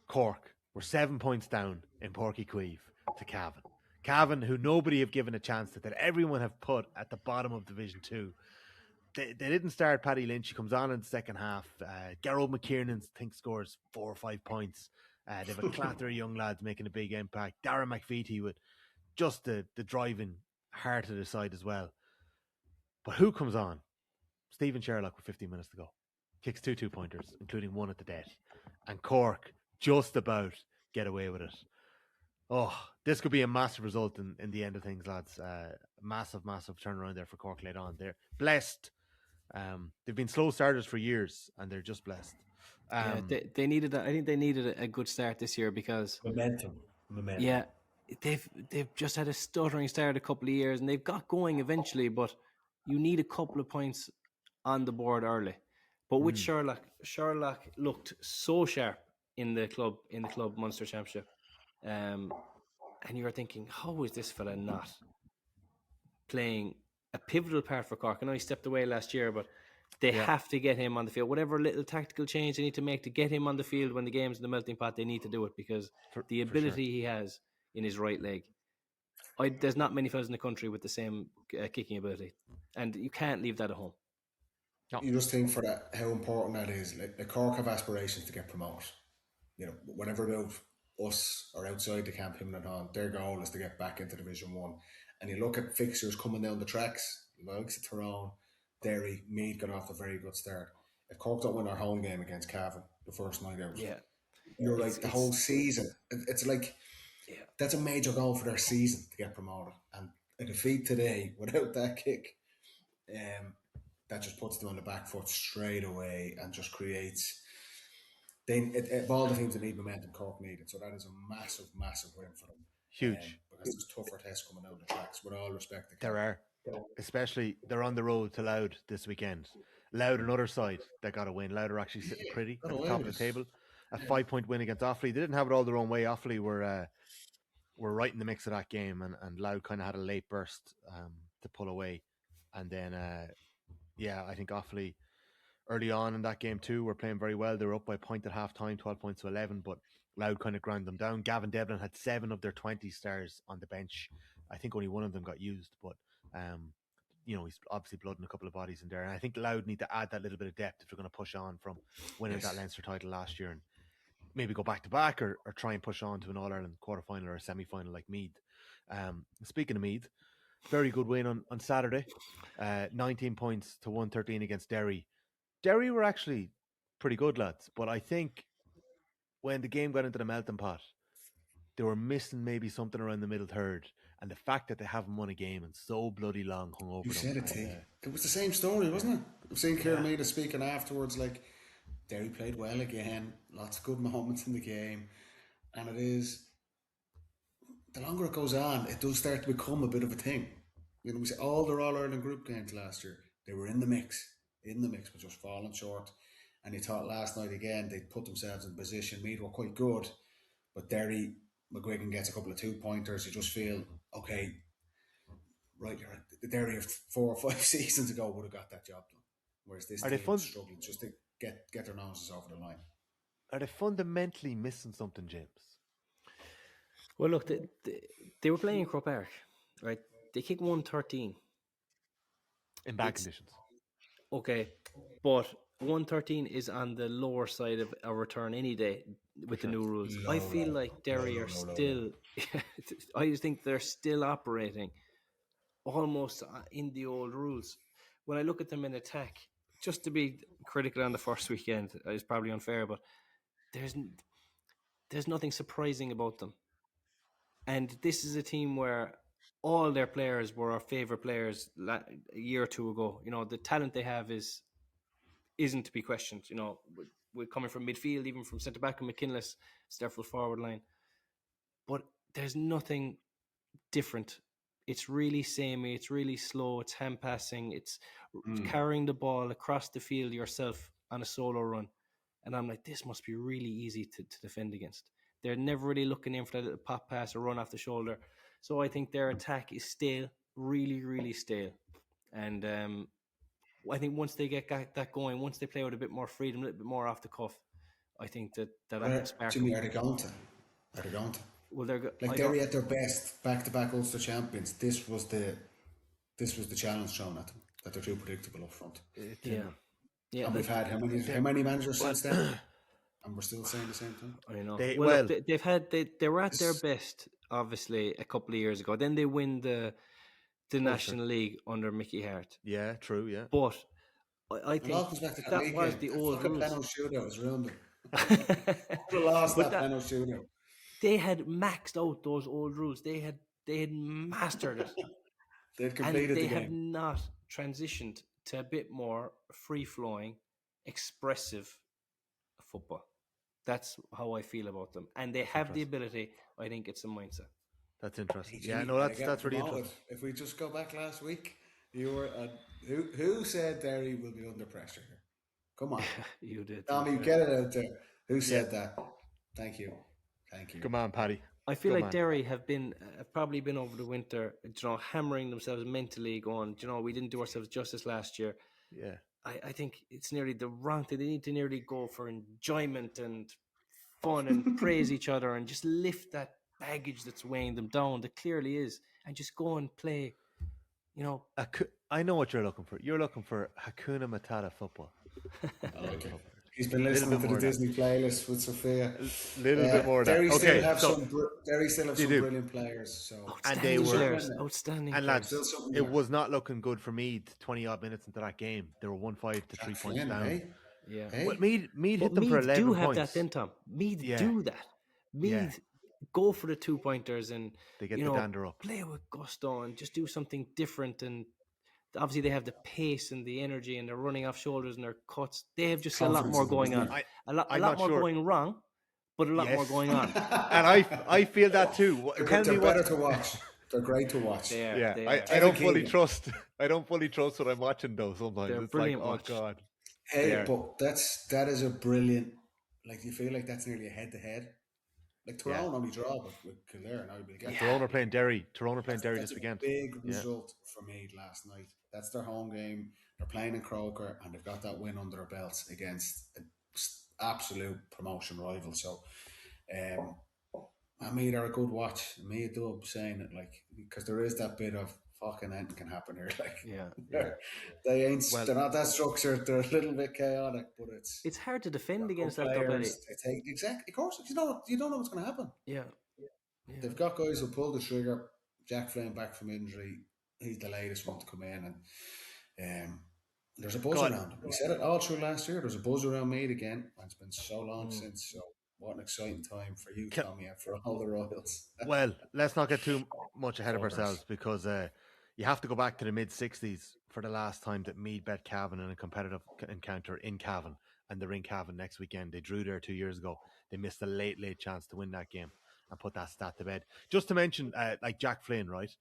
Cork were 7 points down in Porky Queeve to Cavan. Cavan, who nobody have given a chance to, that everyone have put at the bottom of Division 2. They didn't start Paddy Lynch. He comes on in the second half. Gerald McKiernan, I think, scores 4 or 5 points. They have a clatter of young lads making a big impact. Darren McVitie with just the driving heart of the side as well. But who comes on? Stephen Sherlock with 15 minutes to go. Kicks 2 2-pointers, including one at the death. And Cork just about get away with it. Oh, this could be a massive result in the end of things, lads. Massive turnaround there for Cork later on. They're blessed. They've been slow starters for years, and they're just blessed. They needed. I think they needed a good start this year because Momentum. Yeah, they've just had a stuttering start a couple of years, and they've got going eventually. But you need a couple of points on the board early. But with Sherlock looked so sharp in the club Munster Championship, and you're thinking, how is this fella not playing a pivotal part for Cork? I know he stepped away last year, but they have to get him on the field. Whatever little tactical change they need to make to get him on the field when the game's in the melting pot, they need to do it because the ability he has in his right leg. There's not many fellas in the country with the same kicking ability, and you can't leave that at home. No. you just think for that how important that is. Like the Cork have aspirations to get promoted. You know, whenever about us or outside the camp, him and on, their goal is to get back into Division 1. And you look at fixtures coming down the tracks, like Tyrone, Derry, Meath got off a very good start. If Cork don't win our home game against Cavan, the first night out, Yeah. you're right, the whole season, it's like, Yeah. that's a major goal for their season to get promoted. And a defeat today without that kick, that just puts them on the back foot straight away and just creates. Of all the teams that need momentum, Cork need it. So that is a massive, massive win for them. Huge. Because there's tougher tests coming out of the tracks, with all respect to There Kerry. are. Especially, they're on the road to Louth this weekend. Louth, another side that got a win. Louth are actually sitting pretty at the top of the table. A 5-point win against Offaly. They didn't have it all their own way. Offaly were right in the mix of that game, and Louth kind of had a late burst to pull away. And then, I think Offaly early on in that game too were playing very well. They were up by a point at half time, 12 points to 11, but Louth kind of ground them down. Gavin Devlin had 7 of their 20 stars on the bench. I think only one of them got used, but he's obviously blooding a couple of bodies in there. And I think Louth need to add that little bit of depth if they're going to push on from winning that Leinster title last year and maybe go back to back or try and push on to an All-Ireland quarter-final or a semi-final like Meath. Speaking of Meath, very good win on Saturday. 19 points to 113 against Derry. Derry were actually pretty good, lads, but I think when the game got into the melting pot, they were missing maybe something around the middle third, and the fact that they haven't won a game and so bloody long hung over them. You said it, T. It was the same story, wasn't it? I've seen Kieran Meath speaking afterwards, like, Derry played well again, lots of good moments in the game, and it is, the longer it goes on, it does start to become a bit of a thing. You know, we see all their All-Ireland group games last year, they were in the mix, but just falling short. And you thought last night again, they put themselves in position. Meath were quite good, but Derry, McGuinness gets a couple of 2-pointers. You just feel, okay, right, you're the Derry of 4 or 5 seasons ago would have got that job done. Whereas this team is struggling just to get their noses over the line. Are they fundamentally missing something, James? Well, look, they were playing in Croke Park, right? They kicked 113. In bad conditions. Okay, but 113 is on the lower side of a return any day with the new rules. I feel like Derry are still, I think they're still operating almost in the old rules. When I look at them in attack, just to be critical on the first weekend is probably unfair, but there's nothing surprising about them. And this is a team where all their players were our favourite players a year or two ago. You know, the talent they have isn't to be questioned. You know, we're coming from midfield, even from centre back and McGuinness, it's their full forward line. But there's nothing different. It's really samey. It's really slow. It's hand passing. It's carrying the ball across the field yourself on a solo run. And I'm like, this must be really easy to defend against. They're never really looking in for that little pop pass or run off the shoulder. So I think their attack is stale, really, really stale. And I think once they get that going, once they play with a bit more freedom, a little bit more off the cuff, I think that can spark. Jimmy, are they going to? Well, they're Derry at their best, back-to-back Ulster champions. This was the challenge thrown at them, that they're too predictable up front. Yeah. And we've had how many managers since then? And we're still saying the same thing. I know. They were at their best, obviously, a couple of years ago. Then they win the National League under Mickey Hart. Yeah, true. Yeah, but I think that was the old rules. Penalty shootout was ruined them. They lost that penalty shootout. They had maxed out those old rules. They had mastered it. They'd completed the game. They have not transitioned to a bit more free-flowing, expressive football. That's how I feel about them. And they have the ability. I think it's a mindset. That's interesting. Yeah, no, that's really interesting. If we just go back last week, you were who said Derry will be under pressure here? Come on. You did. Tommy, get it out there. Who said that? Thank you. Come on, Paddy. I feel like Derry have probably been over the winter, hammering themselves mentally, going, we didn't do ourselves justice last year. Yeah. I think it's nearly the wrong thing. They need to nearly go for enjoyment and fun and praise each other and just lift that baggage that's weighing them down, that clearly is, and just go and play, I know what you're looking for. You're looking for Hakuna Matata football. He's been listening to the Disney playlist with Sophia. A little bit more of that. Derry Okay, still have so some. Derry still have some do. brilliant players. So and they were outstanding. And lads, Still something it there. was not looking good for Meath 20 odd minutes into that game. They were 1-5 to 3 points down. Eh? Yeah. Hey? Well, Meath hit them Meath for 11 do points. have that then, Tom. Meath do that. Meath go for the 2-pointers and They get the dander up. Play with gusto and just do something different. And obviously they have the pace and the energy and they're running off shoulders and their cuts. They have just a lot more going on. A lot more going wrong, but a lot more going on. And I feel that too. They're better to watch. They're great to watch. I don't fully trust. I don't fully trust what I'm watching though. Sometimes They're it's brilliant like, watch. oh god. Hey, but that is a brilliant. Like, you feel like that's nearly a head-to-head. Like Tyrone only draw with Kildare, and I will get Tyrone are playing Derry. Tyrone are playing Derry this weekend. Big result for Meath last night. That's their home game. They're playing in Croker, and they've got that win under their belts against an absolute promotion rival. So, I mean, they're a good watch. Me and Dub saying it, like, because there is that bit of fucking anything can happen here. Like, they ain't. They're not that structured. They're a little bit chaotic, but it's hard to defend against that. Exactly. Of course, you don't know what's going to happen. Yeah. They've got guys who pull the trigger. Jack Flynn back from injury. He's the latest one to come in, and there's a buzz around him. We said it all through last year. There's a buzz around Meath again. And it's been so long since. So what an exciting time for you, Tommy, and for all the Royals. Well, let's not get too much ahead of ourselves because you have to go back to the mid-60s for the last time that Meath bet Cavan in a competitive encounter in Cavan, and they're in Cavan next weekend. They drew there 2 years ago. They missed a late chance to win that game and put that stat to bed. Just to mention, like Jack Flynn, right?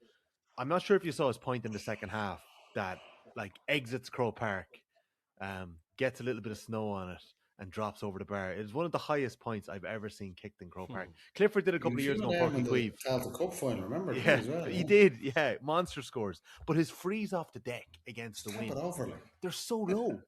I'm not sure if you saw his point in the second half that like exits Crow Park, gets a little bit of snow on it and drops over the bar. It was one of the highest points I've ever seen kicked in Crow Park. Clifford did a couple of years ago in Porky Talbot Cup final, remember? Yeah, as well, he did. Yeah, monster scores. But his frees off the deck against the wind, they're so low.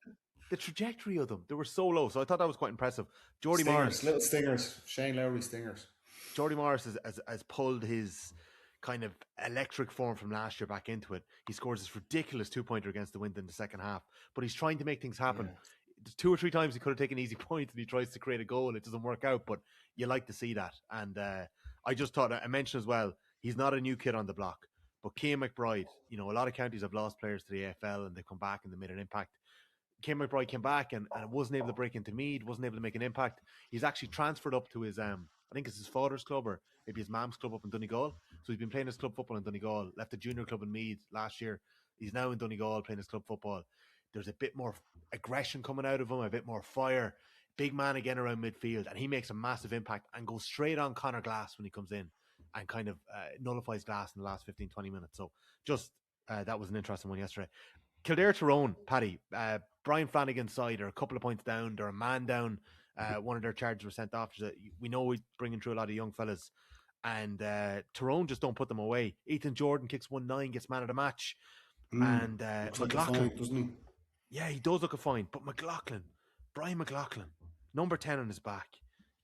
The trajectory of them, they were so low. So I thought that was quite impressive. Jordy Morris, little stingers, Shane Lowry stingers. Jordy Morris has pulled his kind of electric form from last year back into it. He scores this ridiculous 2-pointer against the wind in the second half, but he's trying to make things happen. Yeah. 2 or 3 times he could have taken easy points and he tries to create a goal. It doesn't work out, but you like to see that. And I just thought I mentioned as well, he's not a new kid on the block, but Cian McBride, you know, a lot of counties have lost players to the AFL and they come back and they made an impact. Cian McBride came back and wasn't able to break into Meath, wasn't able to make an impact. He's actually transferred up to his, I think it's his father's club or maybe his mom's club up in Donegal. So he's been playing his club football in Donegal, left the junior club in Meath last year. He's now in Donegal playing his club football. There's a bit more aggression coming out of him, a bit more fire. Big man again around midfield, and he makes a massive impact and goes straight on Conor Glass when he comes in and kind of nullifies Glass in the last 15-20 minutes. So just that was an interesting one yesterday. Kildare Tyrone, Paddy, Brian Flanagan's side are a couple of points down. They're a man down. One of their charges were sent off. We know we're bringing through a lot of young fellas. And Tyrone just don't put them away. Ethan Jordan kicks 1-9, gets man of the match. And McLaughlin, doesn't he? Yeah, he does look a fine. But Brian McLaughlin, number 10 on his back,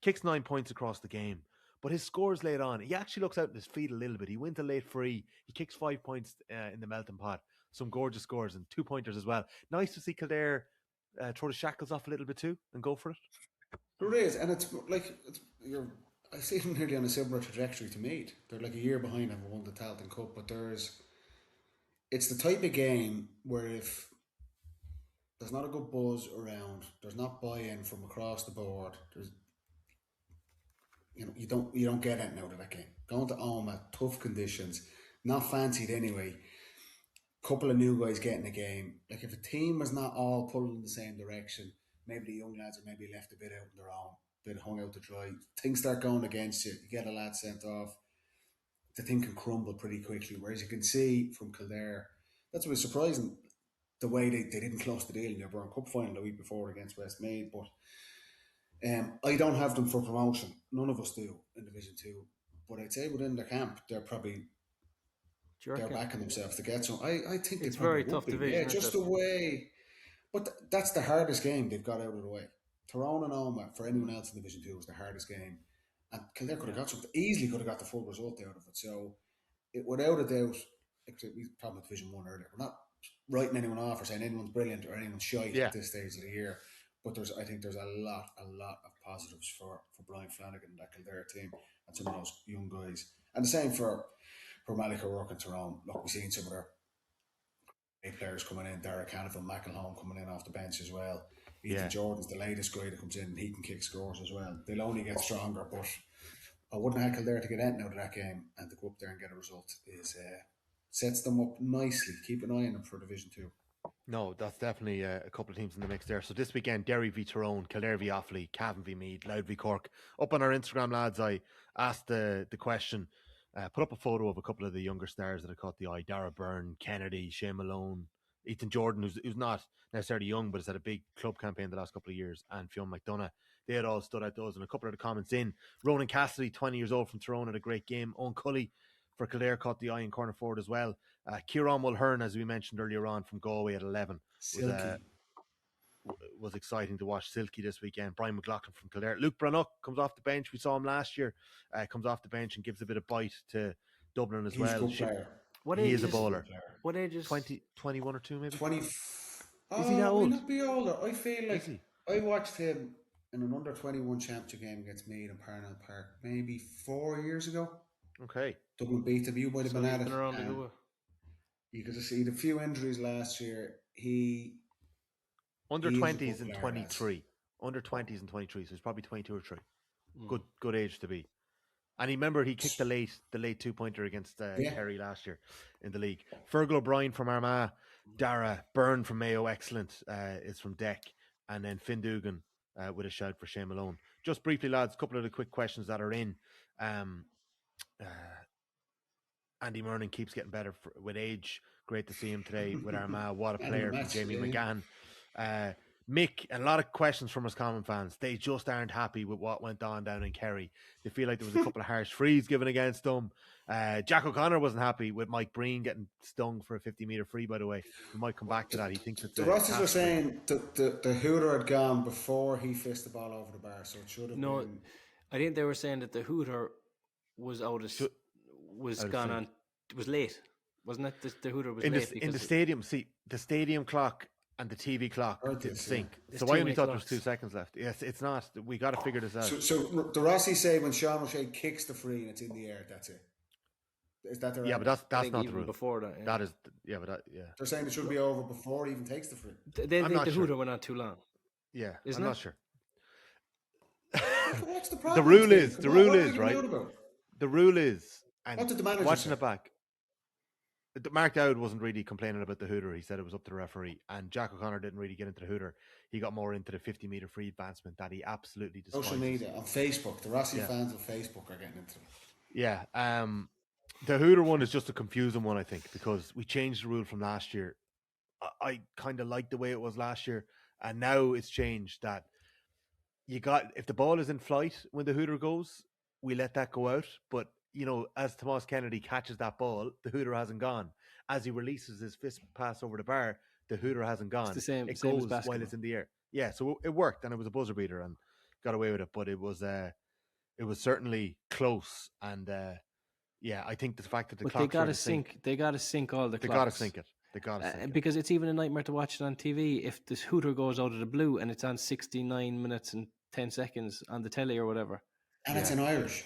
kicks 9 points across the game. But his scores late on, he actually looks out in his feet a little bit. He wins a late free. He kicks 5 points in the melting pot. Some gorgeous scores and 2-pointers as well. Nice to see Kildare throw the shackles off a little bit too and go for it. It is, and it's like I see them nearly on a similar trajectory to Meath. They're like a year behind, having won the Talton Cup, but it's the type of game where if there's not a good buzz around, there's not buy-in from across the board, you don't get anything out of that game. Going to Armagh, tough conditions, not fancied anyway. Couple of new guys getting a game. Like if a team was not all pulling in the same direction, maybe the young lads are maybe left a bit out on their own, a bit hung out to dry. Things start going against you. You get a lad sent off. The thing can crumble pretty quickly. Whereas you can see from Kildare, that's what was surprising, the way they didn't close the deal in their Burn Cup final the week before against Westmeath. But I don't have them for promotion. None of us do in Division 2. But I'd say within the camp, they're backing themselves to get some. I think it's very tough division. Yeah, just the way. But that's the hardest game they've got out of the way. Tyrone and Armagh, for anyone else in Division 2, was the hardest game. And Kildare could have got something, easily could have got the full result out of it. So, without a doubt, we probably Division 1 earlier. We're not writing anyone off or saying anyone's brilliant or anyone's shite Yeah. at this stage of the year. But I think there's a lot of positives for Brian Flanagan and that Kildare team and some of those young guys. And the same for Malik O'Rourke and Tyrone. Look, we've seen some of their players coming in, Derek Cavan, McElhone coming in off the bench as well. Ethan Jordan's the latest guy that comes in and he can kick scores as well. They'll only get stronger, but I wouldn't have Kildare to get anything out of that game, and to go up there and get a result is sets them up nicely. Keep an eye on them for Division 2. No, that's definitely a couple of teams in the mix there. So this weekend, Derry v Tyrone, Kildare v Offaly, Cavan v Meath, Louth v Cork. Up on our Instagram, lads, I asked the question, put up a photo of a couple of the younger stars that have caught the eye. Dara Byrne, Kennedy, Shane Malone, Ethan Jordan, who's not necessarily young, but has had a big club campaign the last couple of years, and Fionn McDonough. They had all stood out those, and a couple of the comments in. Ronan Cassidy, 20 years old from Tyrone, had a great game. Owen Cully for Kildare caught the eye in corner forward as well. Kieran Mulhern, as we mentioned earlier on, from Galway at 11. Was exciting to watch. Silky this weekend. Brian McLaughlin from Kildare. Luke Brannock comes off the bench. We saw him last year. Comes off the bench and gives a bit of bite to Dublin as He's well. a good player. He is a baller. What age is 20, 21 or 2 maybe? 20. Is he that old? Will not be older. I feel like I watched him in an under-21 championship game against Meath in Parnell Park maybe 4 years ago. Okay. Dublin beat him. You might have been at it. You could see the few injuries last year. Under 20s and 23. Under 20s and 23. So he's probably 22 or 3. Good age to be. And he kicked the late 2-pointer against Kerry last year in the league. Fergal O'Brien from Armagh, Dara Byrne from Mayo, excellent, is from Deck, and then Finn Dugan with a shout for Shane Malone. Just briefly, lads, a couple of the quick questions that are in. Andy Murnan keeps getting better with age. Great to see him today with Armagh. What a player from Jamie McGann. Mick, and a lot of questions from Roscommon fans. They just aren't happy with what went on down in Kerry. They feel like there was a couple of harsh frees given against them. Jack O'Connor wasn't happy with Mike Breen getting stung for a 50-metre free, by the way. We might come back to that. He thinks it's the Rossies were saying the hooter had gone before he fished the ball over the bar, so it should have been... I think they were saying that the hooter was was late. Wasn't it? The hooter was late. In the stadium, see, the stadium clock and the TV clock didn't sync. So I only thought there was 2 seconds left. Yes, it's not. We got to figure this out. So the Rossies say when Sean O'Shea kicks the free and it's in the air, that's it. Is that the right? Yeah, but that's not the rule. Before that, that is, yeah. They're saying it should be over before he even takes the free. They think the hooter went on too long. Yeah, I'm not sure. What's the problem? The rule is, right? The rule is, and what did the manager watching say? it back, Mark Dowd wasn't really complaining about the hooter. He said it was up to the referee, and Jack O'Connor didn't really get into the hooter. He got more into the 50-metre free advancement that he absolutely despises. Social media, on Facebook, the Rossi fans on Facebook are getting into it. Yeah, the hooter one is just a confusing one, I think, because we changed the rule from last year. I kind of liked the way it was last year, and now it's changed that if the ball is in flight when the hooter goes, we let that go out, but as Tomas Kennedy catches that ball, the hooter hasn't gone. As he releases his fist pass over the bar, the hooter hasn't gone. It's the same. It same goes as while it's in the air. Yeah, so it worked, and it was a buzzer beater, and got away with it. But it was certainly close, and I think the fact that they got to sync. They got to sync all the. They got to sync it. They got to sync it because it's even a nightmare to watch it on TV. If this hooter goes out of the blue and it's on 69 minutes and 10 seconds on the telly or whatever, and it's in Irish.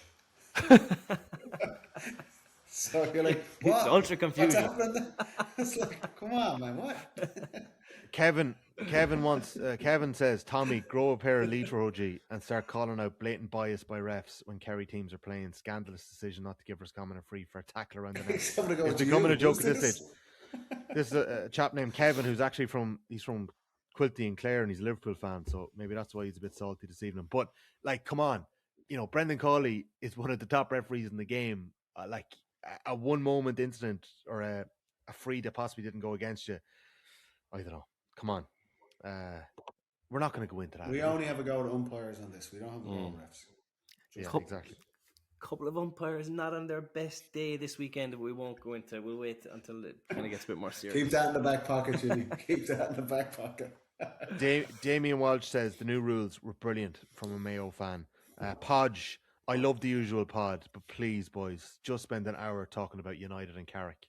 So you're like, what? It's ultra confusing. It's like, come on, man, what? Kevin says, Tommy, grow a pair of litre OG and start calling out blatant bias by refs when Kerry teams are playing. Scandalous decision not to give Roscommon a free for a tackle around the net. It's becoming a joke at this stage. This is a chap named Kevin who's actually from Quilty and Clare, and he's a Liverpool fan, so maybe that's why he's a bit salty this evening. But come on, Brendan Cawley is one of the top referees in the game. A one-moment incident or a free that possibly didn't go against you, I don't know. Come on. We're not going to go into that. We only have a go at umpires on this. We don't have a go at refs. Exactly. Couple of umpires not on their best day this weekend. We won't go into. We'll wait until it kind of gets a bit more serious. Keep that in the back pocket, Jimmy. Keep that in the back pocket. Damien Walsh says the new rules were brilliant from a Mayo fan. Podge, I love the usual pod, but please, boys, just spend an hour talking about United and Carrick.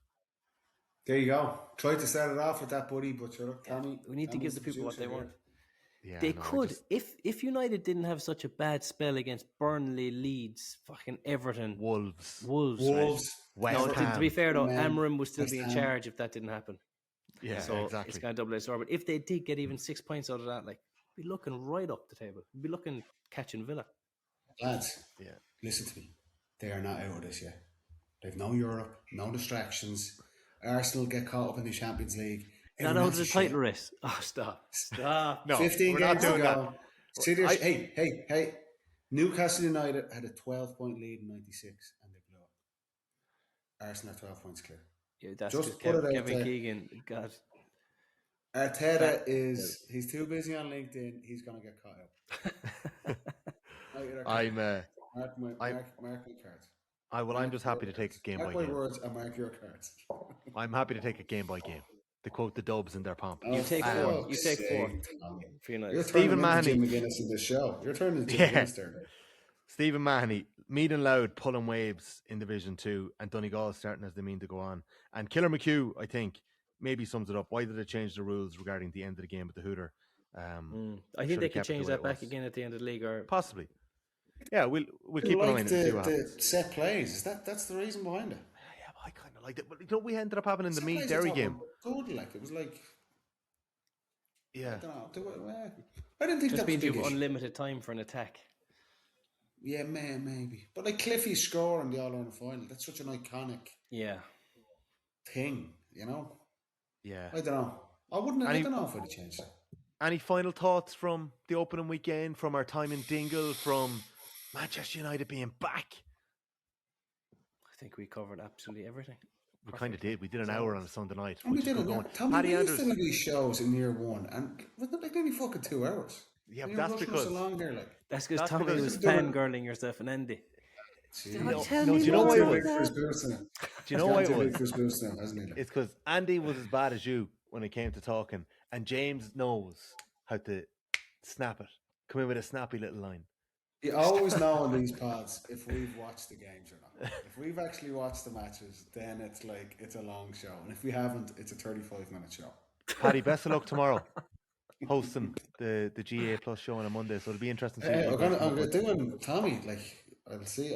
There you go. Tried to start it off with that, buddy, but sure, Tommy. We need to give Tommy's the people what they producer want. Yeah, They no, could, if United didn't have such a bad spell against Burnley, Leeds, fucking Everton, Wolves. Wolves. West No, Ham. to be fair though, Man, Amram would still West be in Ham. charge if that didn't happen. Yeah, So exactly. it's kind of double-edged sword. But if they did get even 6 points out of that, like, be looking right up the table. Be looking catching Villa. Lads, Yeah. listen to me. They are not out of this yet. They've no Europe, no distractions. Arsenal get caught up in the Champions League. Not out of the title race. Oh, stop. No, 15 we're not games to doing go. that. See, hey. Newcastle United had a 12-point lead in 96 and they blew it. Arsenal are 12 points clear. Yeah, that's Just just put it out Kevin there. Keegan. God. Arteta he's too busy on LinkedIn. He's going to get caught out. I'm Mark my cards. I'm just happy to take it game by Mark my game. words and mark your cards. I'm happy to take it game by game. To quote the Dubs in their pomp. You take four. You take four. For You're United. turning Stephen into Mahoney. Jim McGuinness in this show. You're turning into Yeah. Jim McGuinness there. Stephen Mahoney, Meath and Louth pulling waves in Division 2 and Donegal starting as they mean to go on. And Killer McHugh, I think, maybe sums it up. Why did they change the rules regarding the end of the game with the hooter? I think they could change that back again at the end of the league. Or Possibly. Yeah, we'll keep an eye on it and see what the happens. set plays. That's the reason behind it. Yeah, but I kind of liked it. But you know, we ended up having in the Set Meath plays Derry I thought game. were good, like it was like Yeah. I don't know. I didn't think just that was means a you big have issue. unlimited time for an attack. Yeah, maybe. But like Cliffy's score in the All Ireland final, that's such an iconic Yeah. thing, you know. Yeah. I don't know. I don't know if I'd change that. Any final thoughts from the opening weekend, from our time in Dingle, from Manchester United being back? I think we covered absolutely everything. We kind of did. We did an hour on a Sunday night. And we which is did good it. going. Tommy, Paddy we used Andrews. to do these shows in year one, and wasn't it like nearly fucking 2 hours? Yeah, And but you're that's rushing us because. along here, like. That's because That's Tommy because- was Doing- fangirling yourself and Andy. No, tell do me you know why it more was? about For his boots now. Do you know why it was? For his boots now, hasn't he? Like? It's because Andy was as bad as you when it came to talking, and James knows how to snap it. Come in with a snappy little line. You always know on these pods if we've watched the games or not. If we've actually watched the matches, then it's like it's a long show, and if we haven't, it's a 35-minute show. Paddy, best of luck tomorrow. Hosting the GA Plus show on a Monday, so it'll be interesting to see. Hey, what I'm you guys come gonna up with. doing Tommy. Like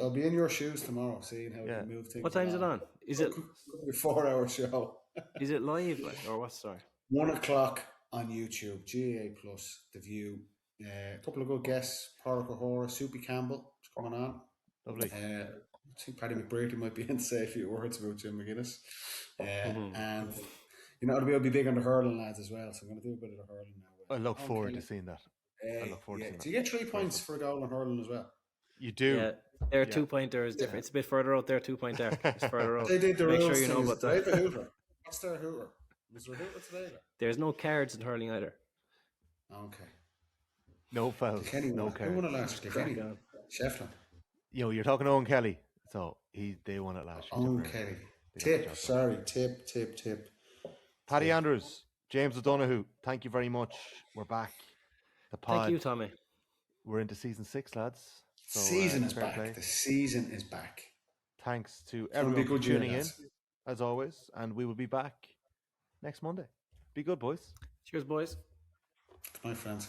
I'll be in your shoes tomorrow, seeing how Yeah. we move things. What time's it on? Is it A 4-hour show. live like, or what? Sorry. 1 o'clock on YouTube. GA Plus, The View. A couple of good guests. Porrick O'Hora, Soupy Campbell is coming on. Lovely. I think Paddy McBrady might be in to say a few words about Jim McGuinness. And you know, I'll be big on the hurling lads as well, so I'm going to do a bit of the hurling now. I look forward to Okay. seeing that. I look forward to seeing Do you get 3 points for a goal in hurling as well? You do. Yeah, their 2-pointer is different. It's a bit further out. Their 2-pointer is further out. They did the Make rules sure you know thing. about They have that. a hooter. What's their hooter? Was there a hooter today? Like? There's no cards in hurling either. Okay. No fouls. Kenny No won. Who won cards. it last year? Kenny. Crack on. Shefflin. You know, you're talking to Owen Kelly, so they won it last year. Owen Kelly. Tip. Sorry. Tip. Paddy Andrews, James O'Donoghue, thank you very much. We're back. The pod. Thank you, Tommy. We're into season 6, lads. So, Season is fair back. play. The season is back. Thanks to gonna be a everyone for good year, tuning in, lads. as always, and we will be back next Monday. Be good, boys. Cheers, boys. Good night, friends.